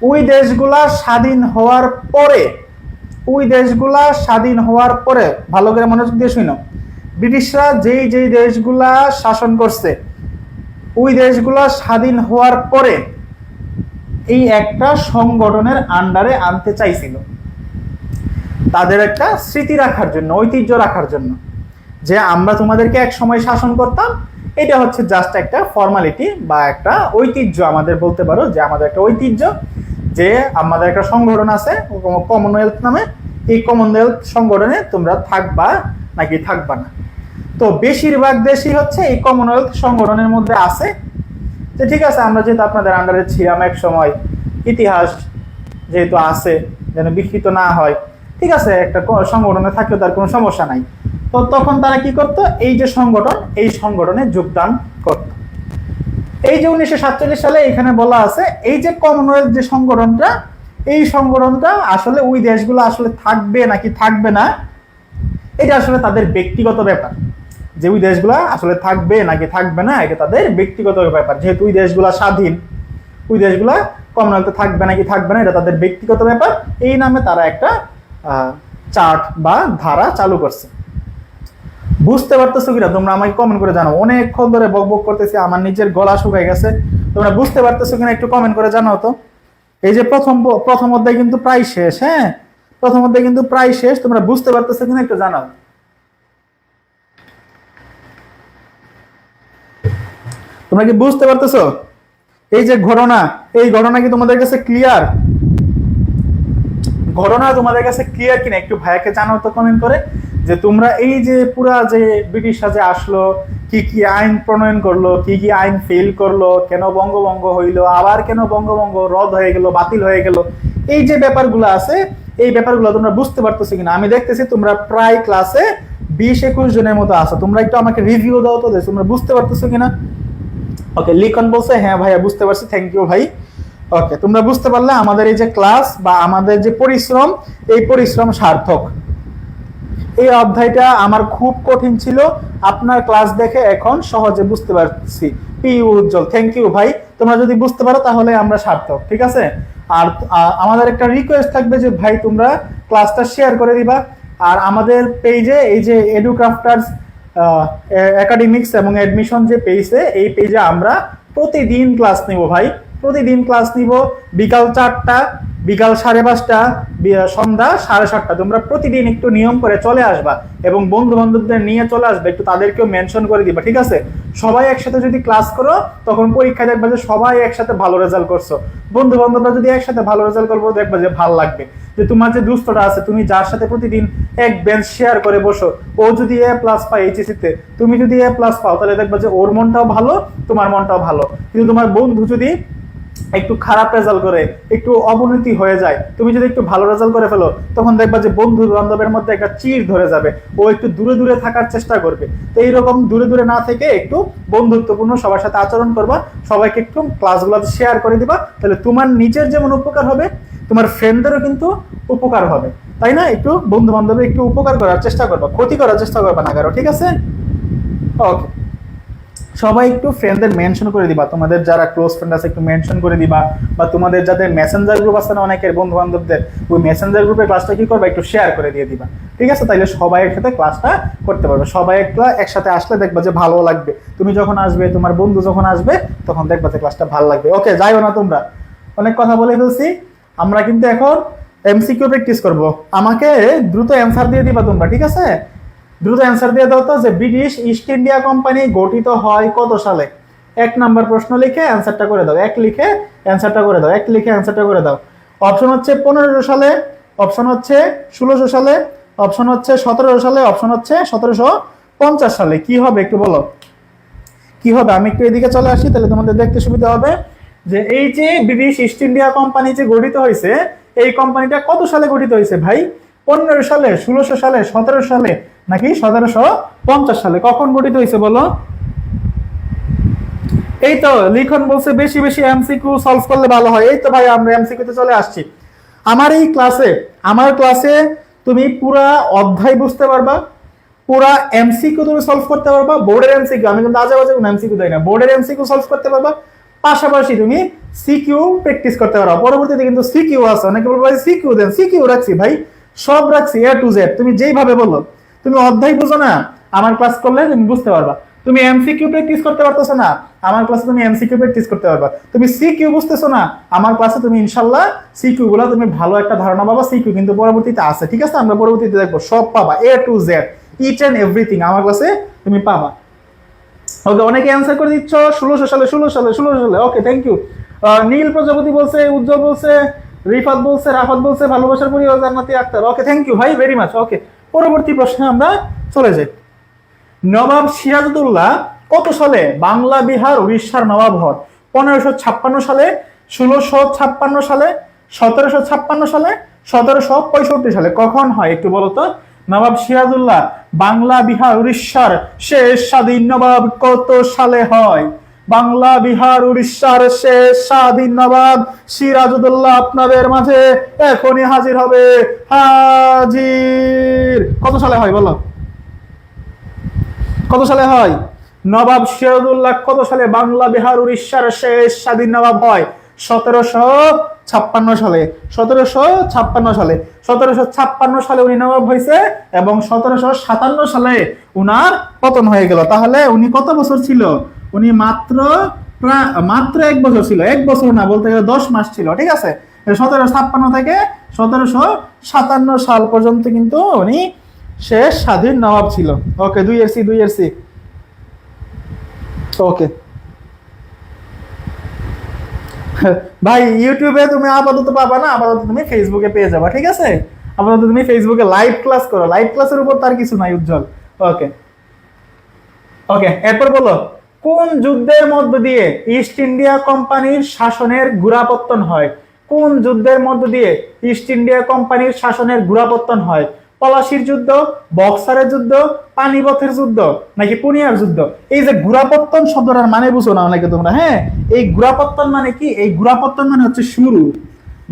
ওই দেশগুলা স্বাধীন হওয়ার পরে, ভালো করে মনোযোগ দিয়ে শুনো, ব্রিটিশরা যেই দেশগুলা শাসন করছে, ওই দেশগুলা স্বাধীন হওয়ার পরে এই একটা সংগঠনের আন্ডারে আনতে চাইছিল, তাদের একটা স্মৃতি রাখার জন্য, ঐতিহ্য রাখার জন্য, যে আমরা তোমাদেরকে এক সময় শাসন করতাম। এটা হচ্ছে জাস্ট একটা ফর্মালিটি বা একটা ঐতিহ্য, আমাদের বলতে পারো যে আমাদের একটা ঐতিহ্য, যে আমাদের একটা সংগঠন আছে কমনওয়েলথ নামে, এই কমনওয়েলথ সংগঠনে তোমরা থাকবা নাকি থাকবা না। তো বেশিরভাগ দেশই হচ্ছে এই কমনওয়েলথ সংগঠনের মধ্যে আছে। যে ঠিক আছে, আমরা যেহেতু আপনাদের আন্ডারে ছিলাম এক সময়, ইতিহাস যেহেতু আছে, যেন বিকৃত না হয়, ঠিক আছে, একটা সংগঠনে থাকলে তার কোনো সমস্যা নাই। তো তখন তারা কি করতো, এই যে সংগঠন, এই সংগঠনে যোগদান করত। এই যে 1947 সালে এখানে বলা আছে, এই যে কমনওয়েলথ যে সংগঠনটা, এই সংগঠনটা আসলে ওই দেশগুলো আসলে থাকবে নাকি থাকবে না, এটা আসলে তাদের ব্যক্তিগত ব্যাপার। যে ওই দেশগুলা আসলে থাকবে নাকি থাকবে না, এটা তাদের ব্যক্তিগত ব্যাপার। যেহেতু ওই দেশগুলা স্বাধীন, ওই দেশগুলা কমনওয়েলথে থাকবে নাকি থাকবে না, এটা তাদের ব্যক্তিগত ব্যাপার। এই নামে তারা একটা চার্ট বা ধারা চালু করছে। বুঝতে পারতেছো কিনা তোমরা আমাকে কমেন্ট করে জানাও। অনেকক্ষণ ধরে বক বক করতেছি, আমার নিজের গলা শুকাই গেছে। তোমরা বুঝতে পারতেছো কিনা একটু কমেন্ট করে জানাও তো। এই যে প্রথম অধ্যায় কিন্তু প্রায় শেষ। হ্যাঁ, প্রথম অধ্যায় কিন্তু প্রায় শেষ। তোমরা বুঝতে পারতেছো কিনা একটু জানাও। তোমরা কি বুঝতে পারতেছো? এই যে ঘটনা, এই ঘটনা কি তোমাদের কাছে ক্লিয়ার? ঘটনা তোমাদের কাছে ক্লিয়ার কিনা একটু ভাইয়াকে জানাও তো কমেন্ট করে, যে তোমরা এই যে পুরা যে ব্রিটিশরা যে আসলো, কি কি আইন প্রণয়ন করলো, কি কি আইন ফেল করলো, কেন বঙ্গভঙ্গ হইলো, আবার কেন বঙ্গভঙ্গ রদ হয়ে গেল, বাতিল হয়ে গেল, এই যে ব্যাপারগুলো আছে, এই ব্যাপারগুলো তোমরা বুঝতে পারতেছো কিনা? আমি দেখতেছি তোমরা প্রায় ক্লাসে 20-21 জনের মতো আছো। তোমরা একটু আমাকে রিভিউ দাও তো, তোমরা বুঝতে পারতেছো কিনা। ওকে, লিখন বলছে হ্যাঁ ভাইয়া বুঝতে পারছি, থ্যাংক ইউ ভাই। ওকে, তোমরা বুঝতে পারলে আমাদের এই যে ক্লাস বা আমাদের যে পরিশ্রম, এই পরিশ্রম সার্থক। এই অধ্যায়টা আমার খুব কঠিন ছিল, আপনার ক্লাস দেখে এখন সহজে বুঝতে পারছি। পি উজ্জ্বল, থ্যাংক ইউ ভাই। তোমরা যদি বুঝতে পারো তাহলে আমরা সার্থক, ঠিক আছে। আর আমাদের একটা রিকোয়েস্ট থাকবে যে ভাই তোমরা ক্লাসটা শেয়ার করে দিবা। আর আমাদের পেজে এই যে এডুক্রাফটার্স একাডেমিক্স এবং অ্যাডমিশন যে পেজে, এই পেজে আমরা প্রতিদিন ক্লাস নিব ভাই, প্রতিদিন ক্লাস নিব। বিকাল 4টা, বিকাল 5:30, সন্ধ্যা 7:30। তোমরা প্রতিদিন একটু নিয়ম করে চলে আসবা এবং বন্ধু বান্ধবদের নিয়ে চলে আসবে, একটু তাদেরকেও মেনশন করে দিবা, ঠিক আছে। সবাই একসাথে যদি ক্লাস করো, তখন পরীক্ষা দেখবা যে সবাই একসাথে ভালো রেজাল্ট করছো। বন্ধু বান্ধবরা যদি একসাথে ভালো রেজাল্ট করবো, দেখবা যে ভালো লাগবে। যে তোমার যে দুস্থটা আছে, তুমি যার সাথে প্রতিদিন এক বেঞ্চ শেয়ার করে বসো, ও যদি A+ পায় এইচএসসিতে, তুমি যদি A+ পাও, তাহলে দেখবা যে ওর মনটাও ভালো, তোমার মনটাও ভালো। কিন্তু তোমার বন্ধু যদি একটু খারাপ রেজাল্ট করে, একটু অবনতি হয়ে যায়, তুমি যদি একটু ভালো রেজাল্ট করে ফেলো, তখন দেখবা যে বন্ধু বান্ধবের মধ্যে একটা চিড় ধরে যাবে, ও একটু দূরে দূরে থাকার চেষ্টা করবে। তো এইরকম দূরে দূরে না থেকে একটু বন্ধুত্বপূর্ণ সবার সাথে আচরণ করবা, সবাইকে একটু ক্লাসগুলোতে শেয়ার করে দিবা। তাহলে তোমার নিজের যেমন উপকার হবে, তোমার ফ্রেন্ডদেরও কিন্তু উপকার হবে, তাই না? একটু বন্ধু বান্ধবের একটু উপকার করার চেষ্টা করবা, ক্ষতি করার চেষ্টা করবা না কারো, ঠিক আছে। ওকে, সবাই একটু ফ্রেন্ডদের মেনশন করে দিবা, তোমাদের যারা ক্লোজ ফ্রেন্ড আছে একটু মেনশন করে দিবা, বা তোমাদের যাদের মেসেঞ্জার গ্রুপ আছে না অনেকের বন্ধু বান্ধবদের, ওই মেসেঞ্জার গ্রুপে ক্লাসটা কি করবা একটু শেয়ার করে দিয়ে দিবা, ঠিক আছে? তাইলে সবাই একসাথে ক্লাসটা করতে পারবে, সবাই একসাথে আসলে দেখবা যে ভালো লাগবে, তুমি যখন আসবে তোমার বন্ধু যখন আসবে তখন দেখবা যে ক্লাসটা ভালো লাগবে। ওকে, যাইও না তোমরা, অনেক কথা বলে ফেলছি। আমরা কিন্তু এখন এমসিকিউ প্র্যাকটিস করব, আমাকে দ্রুত অ্যান্সার দিয়ে দিবা তোমরা, ঠিক আছে? দ্রুত অ্যান্সার দিয়ে দাও তো যে ব্রিটিশ ইস্ট ইন্ডিয়া কোম্পানি গঠিত হয় কত সালে? 1 নাম্বার প্রশ্ন লিখে অ্যান্সারটা করে দাও, এক লিখে অ্যান্সারটা করে দাও, এক লিখে অ্যান্সারটা করে দাও। অপশন হচ্ছে 1500 সালে, অপশন হচ্ছে 1600 সালে, অপশন হচ্ছে 1700 সালে, অপশন হচ্ছে 1750 সালে। কি হবে একটু বলো, কি হবে? আমি একটু এদিকে চলে আসি, তাহলে তোমাদের দেখতে সুবিধা হবে। যে এই যে ব্রিটিশ ইস্ট ইন্ডিয়া কোম্পানি যে গঠিত হয়েছে, এই কোম্পানিটা কত সালে গঠিত হয়েছে ভাই? 1500 সালে, 1600 সালে, 1700 সালে, নাকি 1750 সালে? কখন গঠিত হয়েছে বলো? এই তো লিখন বলছে বেশি বেশি এমসিকিউ সলভ করলে ভালো হয়। এই তো ভাই আমরা এমসিকিউ তে চলে আসছি। আমার ক্লাসে তুমি পুরা অধ্যায় বুঝতে পারবা, পুরা এমসিকিউ তুমি সলভ করতে পারবা, বোর্ডের এমসিকিউ, আমি কিন্তু আজে বাজে কোনো এমসিকিউ দেই না, বোর্ডের এমসিকিউ সলভ করতে পারবা, পাশাপাশি তুমি সিকিউ প্র্যাকটিস করতে পারো। পরবর্তীতে কিন্তু সিকিউ আছে, অনেকে বলবো ভাই সিকিউ দেন, সিকিউ রাখছি ভাই, সব রাখছি এ টু জেড, তুমি যেইভাবে বলো। তুমি অধ্যায় বুঝো না, আমার ক্লাস করলে তুমি বুঝতে পারবা। তুমি এমসিকিউ প্র্যাকটিস করতে পারতেছো না, আমার ক্লাসে তুমি এমসিকিউ প্র্যাকটিস করতে পারবা। তুমি সিকিউ বুঝতেছো না, আমার ক্লাসে তুমি ইনশাআল্লাহ সিকিউ গুলো তুমি ভালো একটা ধারণা পাবা। সিকিউ কিন্তু পরবর্তীতে আছে, ঠিক আছে? আমরা পরবর্তীতে দেখবো, সব পাবা A to Z, each and everything আমার ক্লাসে তুমি পাবা। ওকে, অনেকে অ্যান্সার করে দিচ্ছ 1600 সালে, 1600 সালে। ওকে, থ্যাংক ইউ। নীল প্রজাপতি বলছে, উজ্জ্বল বলছে, রিফাত বলছে, রাফাত বলছে ভালোবাসার পরিবার জান্নাতি আক্তার। ওকে, থ্যাংক ইউ ভাই, ভেরি মাচ। ওকে, পরবর্তী প্রশ্নে আমরা চলে যাই। নবাব সিরাজউদ্দৌলা কত সালে বাংলা বিহার উড়িষ্যার নবাব হন? 1556 সালে, 1656 সালে, 1756 সালে, 1765 সালে। কখন হয় একটু বলো তো? নবাব সিরাজউদ্দৌলা বাংলা বিহার উড়িষ্যার শেষ স্বাধীন নবাব কত সালে হয়? বাংলা বিহার উড়িষ্যার শেষ স্বাধীন নবাব সিরাজউদ্দৌলা আপনাদের মাঝে এখনই হাজির হবে, হাজির। কত সালে হয় বলো, কত সালে হয়? নবাব সিরাজউদ্দৌলা কত সালে বাংলা বিহার উড়িষ্যার শেষ স্বাধীন নবাব হয়? 1756 সালে, 1756 সালে, 1756 সালে উনি নবাব হয়েছে, এবং 1757 সালে উনার পতন হয়ে গেল। তাহলে উনি কত বছর ছিল? উনি মাত্র 1 বছর ছিল, 1 বছর না, বলতে গেলে 10 মাস ছিল, ঠিক আছে? 1756 থেকে 1757 সাল পর্যন্ত কিন্তু উনি শেষ স্বাধীন নবাব ছিল। ওকে, 2 এর সি। ওকে ভাই, ইউটিউবে তুমি আপাতত পাবা না, আপাতত তুমি ফেসবুকে পেয়ে যাবা, ঠিক আছে? আপাতত তুমি ফেসবুকে লাইভ ক্লাস করো, লাইভ ক্লাসের উপর তার কিছু নাই উজ্জ্বল। ওকে ওকে, এরপর বলো, কোন যুদ্ধের মধ্য দিয়ে ইস্ট ইন্ডিয়া কোম্পানির শাসনের গোড়াপত্তন হয়? কোন যুদ্ধের মধ্য দিয়ে ইস্ট ইন্ডিয়া কোম্পানির শাসনের গোড়াপত্তন হয়? পলাশির যুদ্ধ, বক্সারের যুদ্ধ, পানিপথের যুদ্ধ, নাকি পুনিয়ার যুদ্ধ? এই যে গোড়াপত্তন শব্দটার মানে বুঝো না অনেকে তোমরা, হ্যাঁ? এই গোড়াপত্তন মানে কি? এই গোড়াপত্তন মানে হচ্ছে শুরু।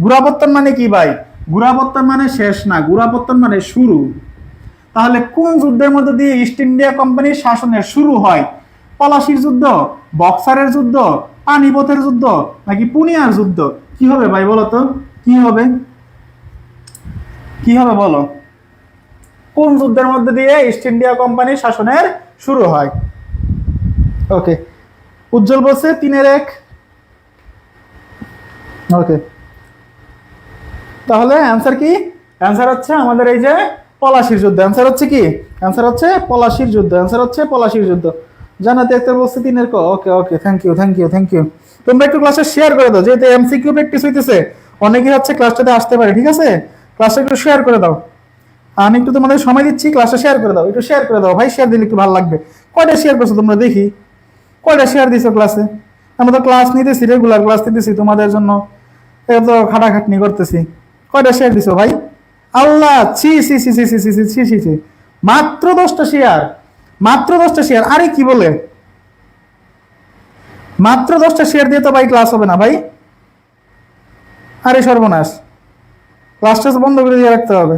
গোড়াপত্তন মানে কি ভাই? গোড়াপত্তন মানে শেষ না, গোড়াপত্তন মানে শুরু। তাহলে কোন যুদ্ধের মধ্যে দিয়ে ইস্ট ইন্ডিয়া কোম্পানির শাসনের শুরু হয়? পলাশির যুদ্ধ, বক্সারের যুদ্ধ, পানিপথের যুদ্ধ, নাকি পুনিয়ার যুদ্ধ? কি হবে ভাই বলো তো, কি হবে? কি হবে বলো? কোন যুদ্ধের মধ্যে দিয়ে ইস্ট ইন্ডিয়া কোম্পানির শাসনের শুরু হয়? ওকে, উজ্জ্বল বলছে 3-1। ওকে, তাহলে অ্যান্সার কি? অ্যান্সার হচ্ছে আমাদের এই যে পলাশির যুদ্ধ। অ্যান্সার হচ্ছে কি? অ্যান্সার হচ্ছে পলাশির যুদ্ধ। অ্যান্সার হচ্ছে পলাশির যুদ্ধ। জানাতে একটা বলছে 3-ক। Okay okay, thank you thank you thank you. তোমরা একটু ক্লাসে শেয়ার করে দাও, যেহেতু এমসিকিউ প্র্যাকটিস হইতেছে, অনেকেই হচ্ছে ক্লাসটাতে আসতে পারে, ঠিক আছে? ক্লাসে একটু শেয়ার করে দাও, আমি একটু তোমাদের সময় দিচ্ছি, ক্লাসে শেয়ার করে দাও, একটু শেয়ার করে দাও ভাই, শেয়ার দিলে একটু ভালো লাগবে। কয়টা শেয়ার করছো তোমরা দেখি, কয়টা শেয়ার দিছো ক্লাসে? আমরা তো ক্লাস নিতেছি, রেগুলার ক্লাস নিতেছি তোমাদের জন্য, এত খাটাখাটনি করতেছি, কয়টা শেয়ার দিছো ভাই? আল্লাহ, ছি ছি ছি ছি ছি ছি ছি ছি ছি ছি, মাত্র 10টা শেয়ার, মাত্র 10টা শেয়ার। আরে কি বলে, মাত্র 10টা শেয়ার দিয়ে তো ভাই ক্লাস হবে না ভাই। আরে সর্বনাশ, ক্লাসটা বন্ধ করে দিয়ে রাখতে হবে।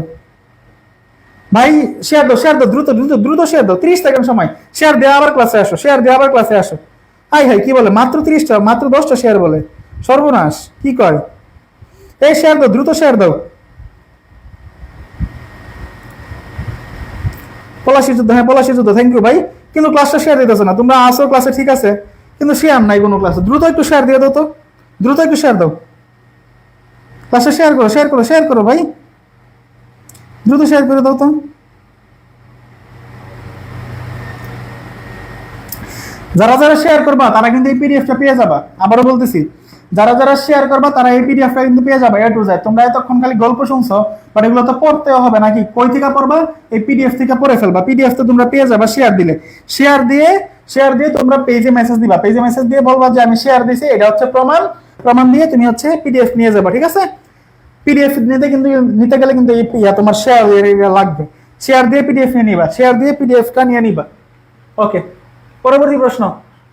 ভাই শেয়ার দাও দ্রুত দ্রুত দ্রুত শেয়ার দাও, 30 সেকেন্ড সময়। শেয়ার দিয়ে আবার ক্লাসে আসো, শেয়ার দিয়ে আবার ক্লাসে আসো। হাই হাই কি বলে, মাত্র 30টা, মাত্র 10টা শেয়ার বলে, সর্বনাশ কি কয়। এই শেয়ার দাও, দ্রুত শেয়ার দাও। পলাশির যুদ্ধ, হ্যাঁ পলাশির যুদ্ধ, থ্যাংক ইউ ভাই। কিন্তু ক্লাসটা শেয়ার দিতেছে না, তোমরা আসো ক্লাসে ঠিক আছে, কিন্তু শেয়ার নাই কোনো ক্লাসে। দ্রুত একটু শেয়ার দিয়ে দাও তো, দ্রুত একটু শেয়ার দাও, ক্লাসে শেয়ার করো, শেয়ার করো, শেয়ার করো ভাই, দ্রুত শেয়ার করে দাও তো। যারা যারা শেয়ার করবা তারা কিন্তু এই পিডিএফটা পেয়ে যাবা, আবারও বলতেছি, যারা যারা শেয়ার করবা তারা এই পিডিএফটা কিন্তু পেয়ে যাবে এ টু জেড। তোমরা এতক্ষণ খালি গল্প শুনছো, বাট এগুলো তো পড়তেও হবে নাকি, কই থেকে পড়বা, এই পিডিএফ থেকে পড়ে ফেলবা। পিডিএফ তো তোমরা পেয়ে যাবা শেয়ার দিলে। শেয়ার দিয়ে তোমরা পেজে মেসেজ দিবা, পেজে মেসেজ দিয়ে বলবা যে আমি শেয়ার দিছি, এটা হচ্ছে প্রমাণ, প্রমাণ দিয়ে তুমি হচ্ছে পিডিএফ নিয়ে যাবা, ঠিক আছে। পিডিএফ নিতে গেলে কিন্তু তোমার শেয়ার লাগবে, শেয়ার দিয়ে পিডিএফ নিয়ে নিবা, শেয়ার দিয়ে পিডিএফটা নিয়ে নিবা। ওকে, পরবর্তী প্রশ্ন,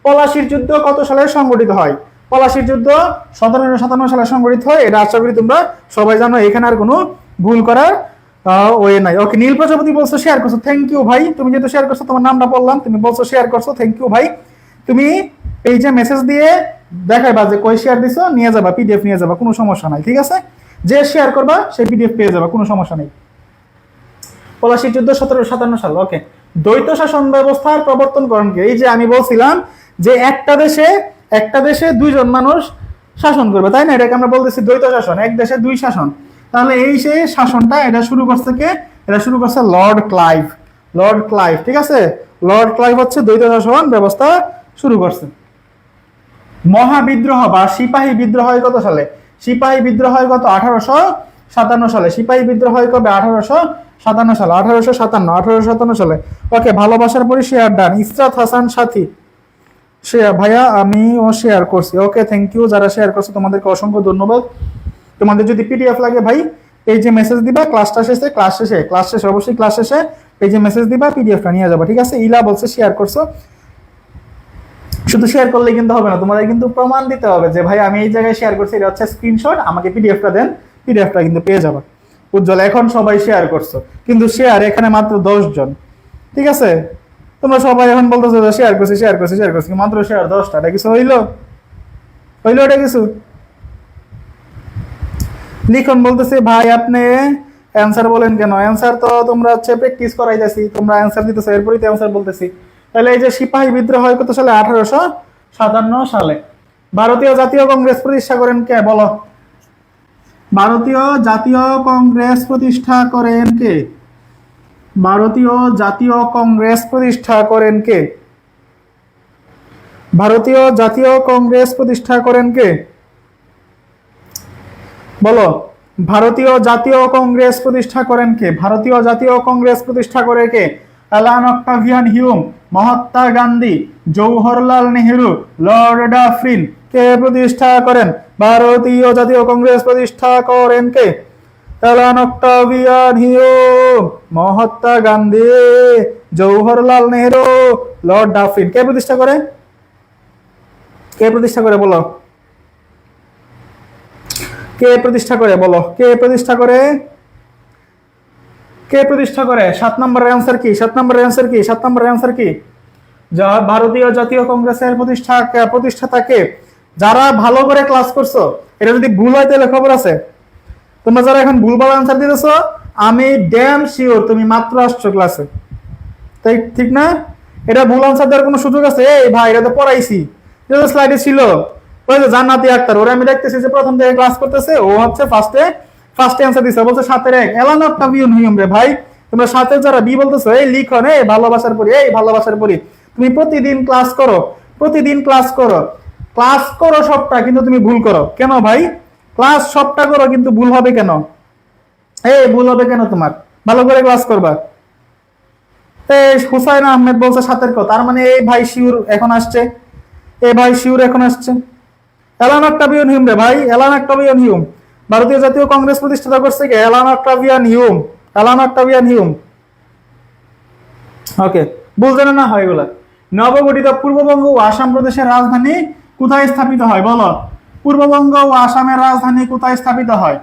পলাশির যুদ্ধ কত সালে সংগঠিত হয়? পলাশির যুদ্ধ 1757 সালে সংগঠিত হয়, এটা আশা করি তোমরা সবাই জানো, এখানে আর কোনো ভুল করার ওয়ে নাই। ওকে, নীল প্রজাপতি বলছো শেয়ার করছো, থ্যাংক ইউ ভাই। তুমি যেহেতু শেয়ার করছো, তোমার নামটা বললাম, তুমি বলছো শেয়ার করছো, থ্যাংক ইউ ভাই। তুমি এই যে মেসেজ দিয়ে দেখাইবা যে কই শেয়ার দিছো, নিয়ে যাবা, পিডিএফ নিয়ে যাবা, কোনো সমস্যা নাই, ঠিক আছে। যে শেয়ার করবা সেই পিডিএফ পেয়ে যাবা, কোনো সমস্যা নেই। পলাশির যুদ্ধ 1757 সাল। ওকে, দ্বৈত শাসন ব্যবস্থার প্রবর্তন করেন কে? এই যে আমি বলছিলাম যে একটা দেশে দুইজন মানুষ শাসন করবে, তাই না, এটাকে আমরা বলতেছি দ্বৈত শাসন, এক দেশে দুই শাসন। তাহলে এই সেই শাসনটা এটা শুরু করছে কে? এটা শুরু করছে লর্ড ক্লাইভ, লর্ড ক্লাইভ, ঠিক আছে। লর্ড ক্লাইভ হচ্ছে দ্বৈত শাসন ব্যবস্থা শুরু করছে। মহাবিদ্রোহ বা সিপাহী বিদ্রোহ হয় কত সালে? সিপাহী বিদ্রোহ হয় কত? 1857 সালে। সিপাহী বিদ্রোহ হয় কবে? 1857 সালে, 1857 সালে। ওকে, ভালোবাসার পরে শেয়ার ডান, ইসরাত হাসান সাথী শেয়ার, ভাইয়া আমিও শেয়ার করছি। ওকে, থ্যাংক ইউ যারা শেয়ার করছো, তোমাদেরকে অসংখ্য ধন্যবাদ। তোমাদের যদি পিডিএফ লাগে ভাই পেজে মেসেজ দিবা, ক্লাসটা শেষে, ক্লাস শেষে অবশ্যই ক্লাস শেষে পেজে মেসেজ দিবা, পিডিএফটা নিয়ে যাবা, ঠিক আছে। ইলা বলছে শেয়ার করছো, শুধু শেয়ার করলে কিন্তু হবে না, তোমাদের কিন্তু প্রমাণ দিতে হবে যে ভাই আমি এই জায়গায় শেয়ার করছি, এটা হচ্ছে স্ক্রিনশট, আমাকে পিডিএফটা দেন, পিডিএফটা কিন্তু পেয়ে যাবে। উজ্জ্বল, এখন সবাই শেয়ার করছো, কিন্তু শেয়ার এখানে মাত্র 10 জন, ঠিক আছে। তোমরা সবাই এখন বলতেছো শেয়ার করছি, মাত্র শেয়ার 10টা, এটা কিছু হইলো এটা কিছু? লিখন বলতেছে ভাই আপনি অ্যান্সার বলেন কেন? অ্যান্সার তো তোমরা হচ্ছে প্র্যাকটিস করাইতেছি, তোমরা অ্যান্সার দিতেছো, এরপরই তো অ্যান্সার বলতেছি। তাহলে এই যে সিপাহী বিদ্রোহ হয় কত সালে? 1857 সালে। ভারতীয় জাতীয় কংগ্রেস প্রতিষ্ঠা করেন কে? বলো, ভারতীয় জাতীয় কংগ্রেস প্রতিষ্ঠা করেন কে? ভারতীয় জাতীয় কংগ্রেস প্রতিষ্ঠা করেন কে? ভারতীয় জাতীয় কংগ্রেস প্রতিষ্ঠা করেন কে? বলো, ভারতীয় জাতীয় কংগ্রেস প্রতিষ্ঠা করেন কে? ভারতীয় জাতীয় কংগ্রেস প্রতিষ্ঠা করে কে? Allan Octavian Hume, Mahatma Gandhi, Jawaharlal Nehru, Lord Dufferin. কে প্রতিষ্ঠা করেন? ভারতীয় জাতীয় কংগ্রেস প্রতিষ্ঠা করেন কে? Allan Octavian Hume, Mahatma Gandhi, Jawaharlal Nehru, Lord Dufferin. কে প্রতিষ্ঠা করে? কে প্রতিষ্ঠা করে বলো, কে প্রতিষ্ঠা করে বলো, কে প্রতিষ্ঠা করে? কে প্রতিষ্ঠা করে? 7 নম্বরের অ্যান্সার কি? 7 নম্বরের অ্যান্সার কি? 7 নম্বরের অ্যান্সার কি? যা ভারতীয় জাতীয় কংগ্রেসের প্রতিষ্ঠাতাকে। যারা ভালো করে ক্লাস করছো, এটা যদি ভুল হয় তাহলে খবর আছে। তোমরা যারা এখন ভুলভাল অ্যান্সার দিতেছো, আমি ড্যাম শিওর তুমি মাত্র আসছো ক্লাসে, তাই ঠিক না? এটা ভুল অ্যান্সার দেওয়ার কোনো সুযোগ আছে? এই ভাই এটা তো পড়াইছি, এটা তো স্লাইডে ছিল। ওই যে জান্নাতি আক্তার, ওরা আমি দেখতেছি যে প্রথম থেকে ক্লাস করতেছে, ও হচ্ছে ফার্স্টে অ্যান্সার দিছে, বলছে 7-এর 1 অ্যালান অক্টাভিয়ান হিউম। রে ভাই তোমরা 7-এর যারা বি বলতেছো, এই লিখন, এই ভালোবাসার পরি, এই ভালোবাসার পরি। তুমি প্রতিদিন ক্লাস করো, প্রতিদিন ক্লাস করো সবটা, কিন্তু তুমি ভুল করো কেন ভাই? ক্লাস সবটা করো কিন্তু ভুল হবে কেন? এই ভুল হবে কেন তোমার? ভালো করে ক্লাস করবা। এই হুসাইন আহমেদ বলছে 7-এর ক, তার মানে এই ভাই শিউর এখন আসছে, এই ভাই শিউর এখন আসছে। অ্যালান অক্টাভিয়ান হিউম রে ভাই, অ্যালান অক্টাভিয়ান হিউম। ভারতীয় জাতীয় কংগ্রেস প্রতিষ্ঠাতা করছে কে? Allan Octavian Hume, Allan Octavian Hume. Okay, বুঝলেন না হয় এগুলা? নবগঠিত পূর্ববঙ্গ ও আসাম প্রদেশের রাজধানী কোথায় স্থাপিত হয়? বলো, পূর্ববঙ্গ ও আসামের রাজধানী কোথায় স্থাপিত হয়?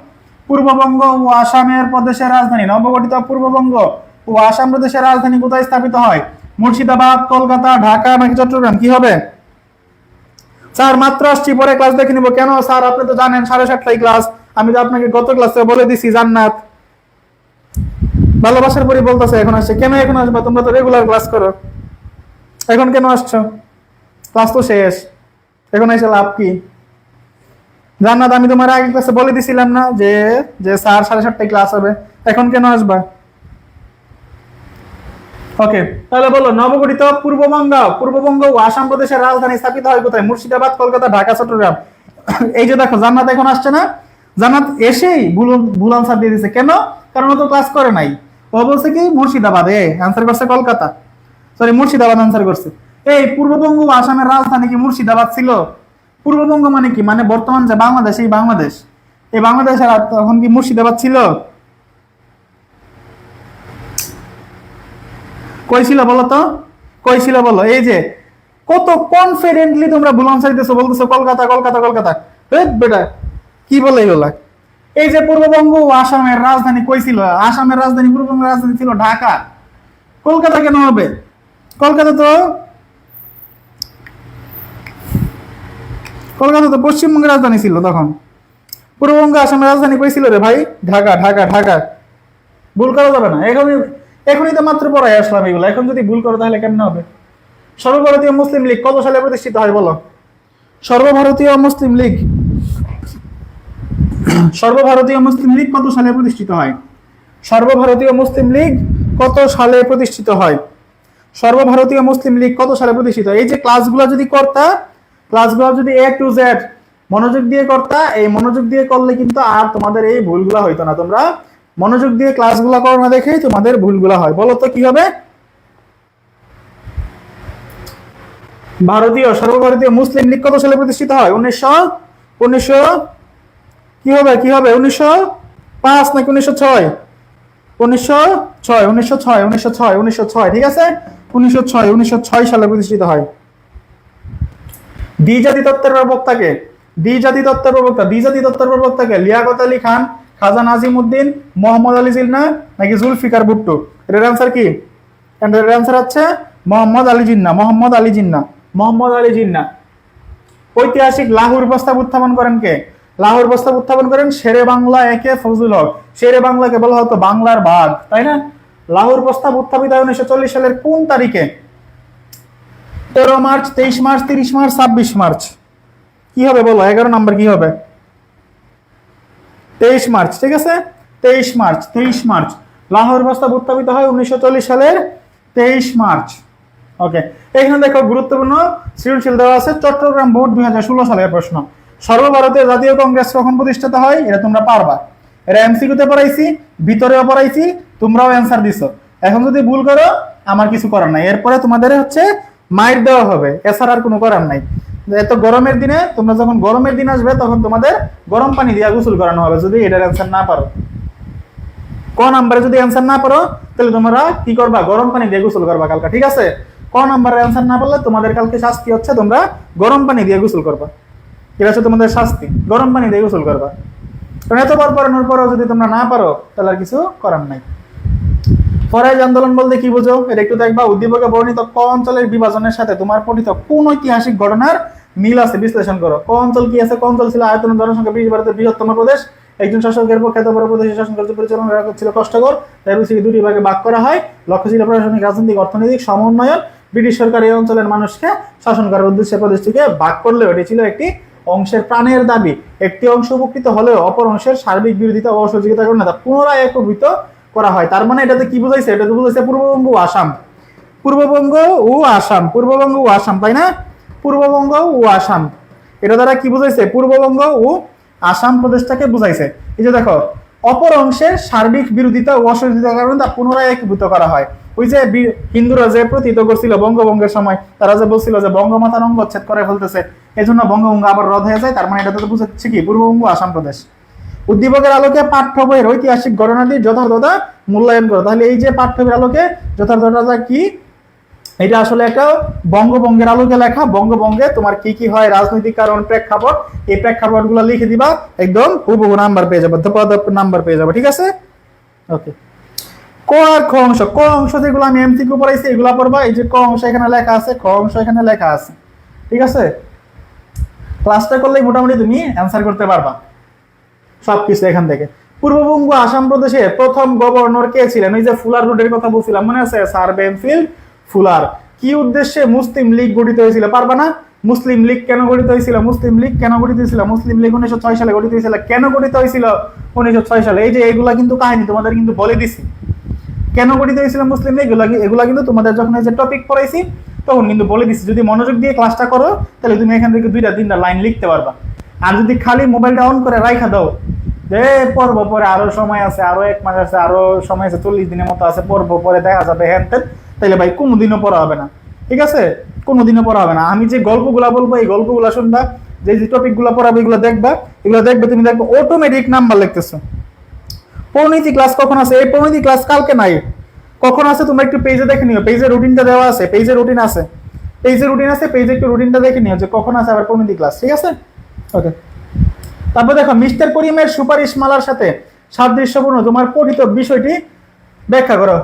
পূর্ববঙ্গ ও আসামের প্রদেশের রাজধানী, নবগঠিত পূর্ববঙ্গ ও ও আসাম প্রদেশের রাজধানী কোথায় স্থাপিত হয়? মুর্শিদাবাদ, কলকাতা, ঢাকা নাকি চট্টগ্রাম? কি হবে? স্যার মাত্র আসছি, পরে ক্লাস দেখে নিবো। কেন স্যার? আপনি তো জানেন 7:30টায় ক্লাস। আমি তো আপনাকে গত ক্লাসে বলে দিছি জান্নাত ভালোবাসার পরে বলতেছে এখন আসছে। কেন এখন আসবা? তোমরা তো রেগুলার ক্লাস করো, এখন কেন আসছো? ক্লাস তো শেষ, এখন এসে লাভ কি? জান্নাত আমি তোমার আগে ক্লাসে বলে দিছিলাম না যে যে স্যার 7:30টায় ক্লাস হবে, এখন কেন আসবা? ওকে, তাহলে বলো নবগঠিত পূর্ববঙ্গ ও আসাম প্রদেশের রাজধানী স্থাপিত হয় কোথায়? মুর্শিদাবাদ, কলকাতা, ঢাকা, চট্টগ্রাম। এই যে দেখো জান্নাত এখন আসছে না, জান্নাত এসেই ভুল আনসার দিয়ে দিছে। কেন? কারণ ও তো ক্লাস করে নাই। ও বলছে কি মুর্শিদাবাদ, আনসার করছে কলকাতা, সরি মুর্শিদাবাদ আনসার করছে। এই পূর্ববঙ্গ ও আসামের রাজধানী কি মুর্শিদাবাদ ছিল? পূর্ববঙ্গ মানে কি? মানে বর্তমান যে বাংলাদেশ, এই বাংলাদেশ, এই বাংলাদেশের তখন কি মুর্শিদাবাদ ছিল? কই ছিল বলো তো, কই ছিল বলো? এই যে কত কনফিডেন্টলি তোমরা ভুল আনসার দিতেছো, বলতেছো কলকাতা কলকাতা কলকাতা। বেটা কি বলে এগুলা? এই যে পূর্ববঙ্গ ও আসামের রাজধানী কই ছিল? আসামের রাজধানী, পূর্ববঙ্গের রাজধানী ছিল ঢাকা। কলকাতা কেন হবে? কলকাতা তো পশ্চিমবঙ্গের রাজধানী ছিল তখন। পূর্ববঙ্গ আসামের রাজধানী কই ছিল রে ভাই? ঢাকা ঢাকা ঢাকা। ভুল করা যাবে না। এখনই তো মাত্র পড়াই আসলাম এগুলো, এখন যদি ভুল করো তাহলে কেমন হবে? সর্বভারতীয় মুসলিম লীগ কত সালে প্রতিষ্ঠিত হয় বলো? সর্বভারতীয় মুসলিম লীগ কত সালে প্রতিষ্ঠিত হয়? সর্বভারতীয় মুসলিম লীগ কত সালে প্রতিষ্ঠিত হয়? সর্বভারতীয় মুসলিম লীগ কত সালে প্রতিষ্ঠিত হয়? এই যে ক্লাসগুলো যদি করতা, ক্লাসগুলো যদি A to Z মনোযোগ দিয়ে করতা, এই মনোযোগ দিয়ে করলে কিন্তু আর তোমাদের এই ভুলগুলো হইতো না। তোমরা মনোযোগ দিয়ে ক্লাসগুলো করো না দেখেই তোমাদের ভুলগুলো হয়। বলো তো কি হবে? সর্বভারতীয় মুসলিম লীগ কত সালে প্রতিষ্ঠিত হয়? 1900 কি হবে? 1905 নাকি 1906? 1906 ঠিক আছে, 1906 সালে প্রতিষ্ঠিত হয়। দ্বিজাতি তত্ত্বের প্রবক্তাকে লিয়াকত আলী খান, খাজা নাজিম উদ্দিন, মোহাম্মদ আলী জিন্নাহ নাকি জুলফিকার ভুট্টো? এর আনসার কি? এর আনসার হচ্ছে মোহাম্মদ আলী জিন্নাহ। ঐতিহাসিক লাহোর প্রস্তাব উত্থাপন করেন কে? লাহোর প্রস্তাব উত্থাপন করেন শেরে বাংলা একে ফজলুল হক। শেরে বাংলাকে বলা হতো বাংলার বাঘ, তাই না? লাহোর প্রস্তাব উত্থাপিত হয় 1940 সালের কোন তারিখে? 13 মার্চ, 23 মার্চ, 30 মার্চ, 26 মার্চ। কি হবে বলো? 11 নাম্বার কি হবে? 23 মার্চ, ঠিক আছে, 23 মার্চ লাহোর প্রস্তাব উত্থাপিত হয় 1940 সালের 23 মার্চ। ওকে, এখানে দেখো গুরুত্বপূর্ণ সৃজনশীল দেওয়া আছে। চট্টগ্রাম বোর্ড 2016 সালের প্রশ্ন। সর্বভারতীয় জাতীয় কংগ্রেস কখন প্রতিষ্ঠিত হয়? এটা তোমরা পারবা, এটা এমসিকিউতে পড়াইছি, ভিতরেও পড়াইছি, তোমরাও অ্যান্সার দিছো। এখন যদি ভুল করো আমার কিছু করার নাই, এরপরে তোমাদের হচ্ছে মাইর দেওয়া হবে, এছাড়া আর কোনো করার নাই। এত গরমের দিনে, তোমরা যখন গরমের দিন আসবে তখন তোমাদের গরম পানি দিয়ে গোসল করানো হবে যদি এটার অ্যান্সার না পারো। ক নাম্বারে যদি অ্যান্সার না পারো তাহলে তোমরা কি করবা? গরম পানি দিয়ে গোসল করবা কালকে, ঠিক আছে? ক নাম্বারের অ্যান্সার না পারলে তোমাদের কালকে শাস্তি হচ্ছে তোমরা গরম পানি দিয়ে গোসল করবা। এটা হচ্ছে তোমাদের শাস্তি, গরম পানি দিয়ে গোসল করবা। কারণ এতবার পড়ানোর পরেও যদি তোমরা না পারো তাহলে আর কিছু করার নাই। ফরাইজ আন্দোলন বলতে কি বুঝো? এটা একটু দেখবা। উদ্দীপকে বর্ণিত ক অঞ্চলের বিভাজনের সাথে তোমার পঠিত কোন ঐতিহাসিক ঘটনার মিল আছে বিশ্লেষণ করো। ক অঞ্চল কি আছে? ক অঞ্চল ছিল আয়তন জনসংখ্যা 20 ভারতের বৃহত্তম প্রদেশ। একজন শাসকের পক্ষে এত বড় প্রদেশের শাসন কার্য পরিচালনা করা ছিল কষ্টকর, তাই রুচিকে দুটি ভাগে ভাগ করা হয়। লক্ষ্য ছিল প্রশাসনিক, রাজনৈতিক, অর্থনৈতিক সমন্বয়ন। ব্রিটিশ সরকার এই অঞ্চলের মানুষকে শাসন করার উদ্দেশ্যে প্রদেশটিকে ভাগ করলেও এটি ছিল একটি অংশের প্রাণের দাবি। একটি অংশ উপকৃত হলেও অপর অংশের সার্বিক বিরোধিতা ও অসহযোগিতা করে না তা পুনরায় একীভূত করা হয়। তার মানে এটাতে কি বুঝাইছে? এটা বুঝাইছে পূর্ববঙ্গ ও আসাম, তাই না? পূর্ববঙ্গ ও আসাম, এটা দ্বারা কি বুঝাইছে? পূর্ববঙ্গ ও আসাম প্রদেশটাকে বুঝাইছে। এই যে দেখো, অপর অংশের সার্বিক বিরোধিতা ও অসহযোগিতার কারণে তা পুনরায় একীভূত করা হয়। ওই যে হিন্দুরা যে প্রতিহিত করছিল বঙ্গভঙ্গের সময়, তারা যে বলছিল যে বঙ্গমাতার অঙ্গচ্ছেদ করে ফেলতেছে, এই জন্য বঙ্গভঙ্গ আবার রদ হয়ে যায়। তার মানে এটা তো বুঝাচ্ছে কি? পূর্ববঙ্গ আসাম প্রদেশ। উদ্দীপকের আলোকে পাঠ্য বইয়ের ঐতিহাসিক ঘটনাটি যথার্থতা মূল্যায়ন করো। তাহলে এই যে পাঠ্য বইয়ের আলোকে যথার্থতা কি? এটা আসলে একটা বঙ্গভঙ্গের আলোকে লেখা। বঙ্গভঙ্গে তোমার কি কি হয়, রাজনৈতিক কারণ, প্রেক্ষাপট, এই প্রেক্ষাপট গুলো লিখে দিবা, একদম হুবহু নাম্বার পেয়ে যাবে, নাম্বার পেয়ে যাবে, ঠিক আছে? ওকে, ক আর খ অংশ, ক অংশ যেগুলো আমি এমসিকিউ পড়াইছি এগুলা পড়বা। এই যে ক অংশ এখানে লেখা আছে, খ অংশ এখানে লেখা আছে, ঠিক আছে? ক্লাসটা করলেই মোটামুটি তুমি অ্যান্সার করতে পারবা সবকিছু এখান থেকে। পূর্ববঙ্গ আসাম প্রদেশে প্রথম গভর্নর কে ছিলেন? ওই যে ফুলার রোডের কথা বলছিলাম, মনে আছে? Sir Bampfylde Fuller. কি উদ্দেশ্যে মুসলিম লীগ গঠিত হয়েছিল? পারবা না? মুসলিম লীগ কেন গঠিত হয়েছিল? মুসলিম লীগ কেন গঠিত হয়েছিল? মুসলিম লীগ 1906 সালে গঠিত হয়েছিল। কেন গঠিত হয়েছিল 1906 সালে? এই যে এগুলা কিন্তু কাহিনী তোমাদের কিন্তু বলে দিছি, কেন গঠিত হয়েছিল মুসলিম লীগ। এগুলা কিন্তু তোমাদের যখন এই যে টপিক পড়াইছি তখন কিন্তু বলে দিছি। যদি মনোযোগ দিয়ে ক্লাসটা করো তাহলে তুমি এখান থেকে 2-3টা লাইন লিখতে পারবা। আর যদি খালি মোবাইলটা অন করে রাইখা দাও যে পড়বো পরে, আরো সময় আছে, আরো 1 মাস আছে, আরো সময় আছে, 40 দিনের মতো আছে, পড়বো পরে দেখা যাবে হ্যান তেন, তাহলে ভাই কোনোদিনও পড়া হবে না, ঠিক আছে? কোনোদিনও পড়া হবে না। আমি যে গল্পগুলা বলবো এই গল্পগুলা শুনবা, যে যে টপিকগুলো পড়াবো এগুলো দেখবা, এগুলো দেখবে তুমি দেখবে অটোমেটিক নাম্বার লিখতেছো। পরিণতি ক্লাস কখন আছে? এই পরিণতি ক্লাস কালকে নাই, কখন আছে তোমরা একটু পেজে দেখে নিও। পেজে রুটিনটা দেওয়া আছে, পেজে রুটিন আছে, পেজে রুটিন আছে, পেজে একটু রুটিনটা দেখে নিও যে কখন আছে আবার পরিণতি ক্লাস, ঠিক আছে? ওকে। তারপর দেখো, মিস্টার করিমের সুপারিশ মালার সাথে সাদৃশ্যপূর্ণ তোমার পঠিত বিষয়টি ব্যাখ্যা করো।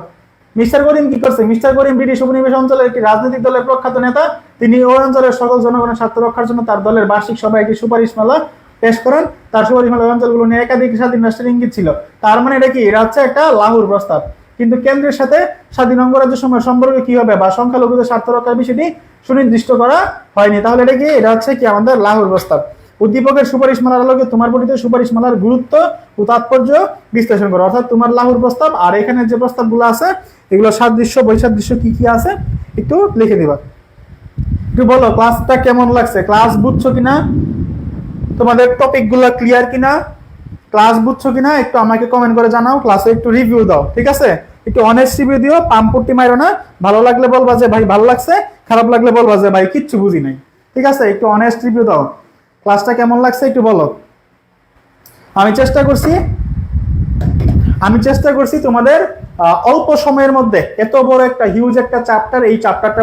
মিস্টার করিম কি করছে? মিস্টার করিম ব্রিটিশ উপনিবেশ অঞ্চলের একটি রাজনৈতিক দলের প্রখ্যাত নেতা। তিনি ওই অঞ্চলের সকল জনগণের স্বার্থ রক্ষার জন্য তার দলের বার্ষিক সভায় একটি সুপারিশ মালা পেশ করেন। তার সুপারিশ মালা অঞ্চলগুলো নিয়ে একাধিক স্বাধীন রাষ্ট্রের ইঙ্গিত ছিল। তার মানে এটা কি? এটা হচ্ছে একটা লাহোর প্রস্তাব। কিন্তু কেন্দ্রের সাথে স্বাধীন অঙ্গরাজ্যের সময় সম্পর্কে কি হবে বা সংখ্যালঘুদের স্বার্থ রক্ষার বিষয়টি সুনির্দিষ্ট করা হয়নি। তাহলে এটা কি? এটা হচ্ছে কি আমাদের লাহোর প্রস্তাব। উদ্দীপকের সুপারিশ মালার আলোকে তোমার পঠিত সুপারিশ মালার গুরুত্ব ও তাৎপর্য বিশ্লেষণ করো। অর্থাৎ তোমার লাহোর প্রস্তাব আর এখানে যে প্রস্তাবগুলো আছে এগুলো সাদৃশ্য বৈসাদৃশ্য কি কি আছে একটু লিখে দিবা। একটু বলো ক্লাসটা কেমন লাগছে, ক্লাস বুঝছো কিনা, তোমাদের টপিকগুলো ক্লিয়ার কিনা, ক্লাস বুঝছো কিনা একটু আমাকে কমেন্ট করে জানাও। ক্লাসে একটু রিভিউ দাও, ঠিক আছে? একটু অনেস্ট রিভিউ দিও, পাম্পটি মারো না। ভালো লাগলে বলবা যে ভাই ভালো লাগছে, খারাপ লাগলে বলবা যে ভাই কিচ্ছু বুঝি নাই, ঠিক আছে? একটু অনেস্ট রিভিউ দাও। ক্লাসটা কেমন লাগছে একটু বলো। আমি চেষ্টা করছি তোমাদের অল্প সময়ের মধ্যে এত বড় একটা হিউজ একটা চ্যাপ্টার, এই চ্যাপ্টারটা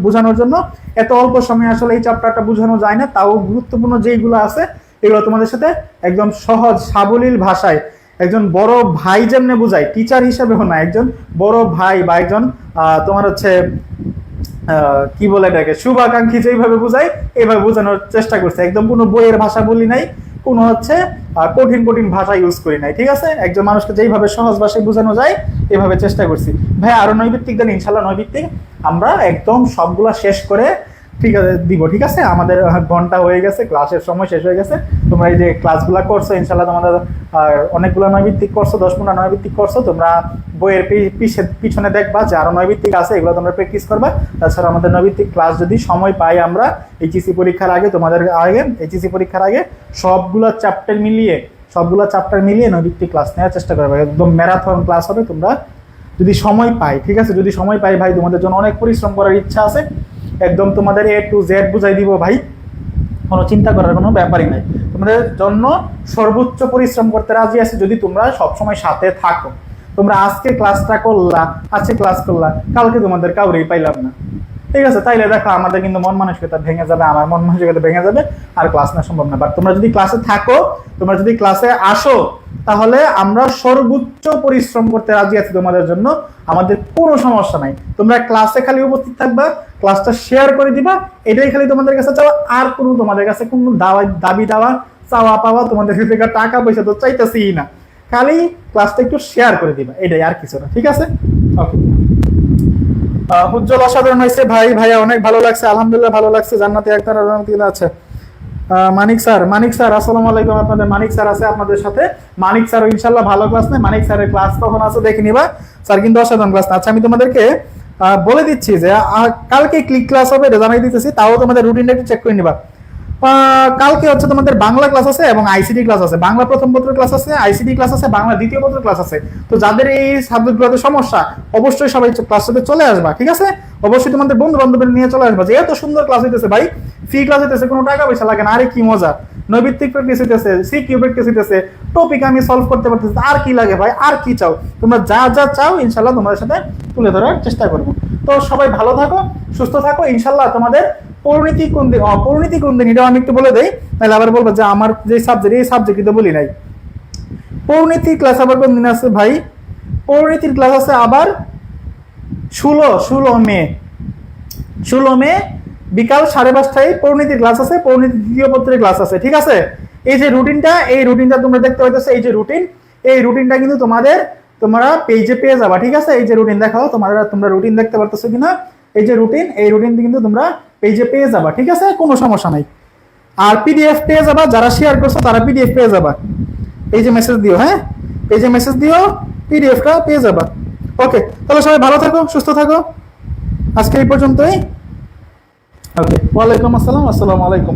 বোঝানোর জন্য এত অল্প সময় আসলে এই চ্যাপ্টারটা বোঝানো যায় না। তাও গুরুত্বপূর্ণ যেগুলো আছে এগুলো তোমাদের সাথে একদম সহজ সাবলীল ভাষায় একজন বড় ভাই যেমনে বোঝায়, টিচার হিসেবেও না, একজন বড় ভাই বা একজন তোমার হচ্ছে কি বলে এটাকে, শুভাকাঙ্ক্ষী যেইভাবে বোঝায় এইভাবে বোঝানোর চেষ্টা করছে। একদম কোনো বইয়ের ভাষা বলি নাই, কোনো হচ্ছে কঠিন কঠিন ভাষা ইউজ করি নাই, ঠিক আছে? একজন মানুষকে যেইভাবে সহজ ভাষায় বোঝানো যায় এভাবে চেষ্টা করছি। ভাই আরো নৈবিত্তিক দেন ইনশাল্লাহ, নৈবিত্তিক আমরা একদম সবগুলা শেষ করে ঠিক আছে দিব, ঠিক আছে? আমাদের ঘন্টা হয়ে গেছে, ক্লাসের সময় শেষ হয়ে গেছে। তোমরা এই যে ক্লাসগুলা করছো ইনশাল্লাহ তোমাদের অনেকগুলো নৈবিত্তিক করছো, 10-15 নৈবিত্তিক করছো। তোমরা বইয়ের পিছনে দেখবা যে আরো নৈবিত্তিক আছে, এগুলো তোমরা প্র্যাকটিস করবা। তাছাড়া আমাদের নৈবিত্তিক ক্লাস যদি সময় পাই আমরা এইচএসসি পরীক্ষার আগে, তোমাদের আগে এইচএসসি পরীক্ষার আগে সবগুলা চ্যাপ্টার মিলিয়ে নৈবিত্তিক ক্লাস নেওয়ার চেষ্টা করবে। একদম ম্যারাথন ক্লাস হবে, তোমরা যদি সময় পাই, ঠিক আছে? যদি সময় পাই ভাই, তোমাদের জন্য অনেক পরিশ্রম করার ইচ্ছা আছে, একদম তোমাদের A to Z বুঝাই দিব ভাই, কোনো চিন্তা করার কোনো ব্যাপারই নাই। তোমাদের জন্য সর্বোচ্চ পরিশ্রম করতে রাজি আছি যদি তোমরা সবসময় সাথে থাকো। তোমরা আজকে ক্লাসটা করলা, আজকে ক্লাস করলা, কালকে তোমাদের কাউরেই পাইলাম না, ঠিক আছে? তাইলে দেখো আমাদের কিন্তু মন মানসিকতা ভেঙে যাবে, আমার মন মানসিকতা ভেঙে যাবে, আর ক্লাস নেওয়া সম্ভব না। বাট তোমরা যদি ক্লাসে থাকো, তোমরা যদি ক্লাসে আসো, তাহলে আমরা সর্বোচ্চ পরিশ্রম করতে রাজি আছি তোমাদের জন্য, আমাদের কোনো সমস্যা নাই। তোমরা ক্লাসে খালি উপস্থিত থাকবা, ক্লাসটা শেয়ার করে দিবা, এটাই খালি তোমাদের কাছে চাওয়া। আর কোনো তোমাদের কাছে কোনো দাবি দাওয়া চাওয়া পাওয়া তোমাদের থেকে টাকা পয়সা তো চাইতেছি না, খালি ক্লাসটা একটু শেয়ার করে দিবা, এটাই, আর কিছু না, ঠিক আছে? ওকে। উজ্জ্বল অসাধারণ হয়েছে ভাই, ভাইয়া অনেক ভালো লাগছে, আলহামদুলিল্লাহ ভালো লাগছে। জান্নাতি একতার আছে। মানিক স্যার আসসালামু আলাইকুম। আপনাদের মানিক স্যার আছে আপনাদের সাথে। মানিক স্যার ইনশাল্লাহ ভালো ক্লাস নেই। মানিক স্যারের ক্লাস কখন আছে দেখে নিবা। স্যার কিন্তু অসাধারণ ক্লাস না। আচ্ছা আমি তোমাদেরকে বলে দিচ্ছি যে কালকে ক্লিক ক্লাস হবে, এটা জানাই দিতেছি, তাও তোমাদের রুটিনটা একটু চেক করে নিবা। কালকে হচ্ছে তোমাদের বাংলা ক্লাস আছে এবং আইসিটি ক্লাস আছে। বাংলা প্রথম পত্র ক্লাস আছে, আইসিটি ক্লাস আছে, বাংলা দ্বিতীয় পত্র ক্লাস আছে। তো যাদের এই সাবজেক্টগুলোতে সমস্যা অবশ্যই সবাই ক্লাসে চলে আসবা, ঠিক আছে? অবশ্যই তোমাদের বন্ধু বান্ধবের নিয়ে চলে আসবা। যে এত সুন্দর ক্লাস হইতেছে ভাই, ফ্রি ক্লাস হইতেছে, কোনো টাকা পয়সা লাগে না, আরে কি মজা! নৈবিত্তিক প্র্যাকটিস হইতেছে, সিকিউ প্র্যাকটিস হইতেছে, টপিক আমি সলভ করতে পারতেছি, আর কি লাগে ভাই? আর কি চাও? তোমরা যা যা চাও ইনশাল্লাহ তোমাদের সাথে তুলে ধরার চেষ্টা করবো। তো সবাই ভালো থাকো, সুস্থ থাকো, ইনশাল্লাহ। তোমাদের পরিণতি কোন দিন, অপরিণতি কোন দিন, এটাও আমি একটু বলে দেই, তাহলে আবার বলবো যে আমার যে সাবজেক্ট, এই সাবজেক্ট কিন্তু বলি নাই। পরিণতি ক্লাস আবার কোন দিন আছে ভাই? পরিণীতির ক্লাস আছে আবার 16 মে বিকাল 5:30টায় পরিণীতির ক্লাস আছে, পরিণীতি দ্বিতীয় পত্রের ক্লাস আছে, ঠিক আছে। এই যে রুটিনটা তোমরা দেখতে পাইতেছো, এই যে রুটিনটা কিন্তু তোমরা পেজে পেয়ে যাবা, ঠিক আছে। এই যে রুটিন দেখাও, তোমরা রুটিন দেখতে পারতেছো কিনা, এই যে রুটিন কিন্তু তোমরা পেজে পেয়ে যাবা, ঠিক আছে, কোনো সমস্যা নাই। আর পিডিএফ পেয়ে যাবা, যারা শেয়ার করছো তারা পিডিএফ পেয়ে যাবা। এই যে মেসেজ দিও, হ্যাঁ এই যে মেসেজ দিও, পিডিএফটা পেয়ে যাবা। ওকে, তাহলে সবাই ভালো থাকো, সুস্থ থাকো, আজকে এই পর্যন্তই। ওকে, ওয়ালাইকুম আসসালাম, আসসালামু আলাইকুম,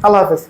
আল্লাহ হাফেজ।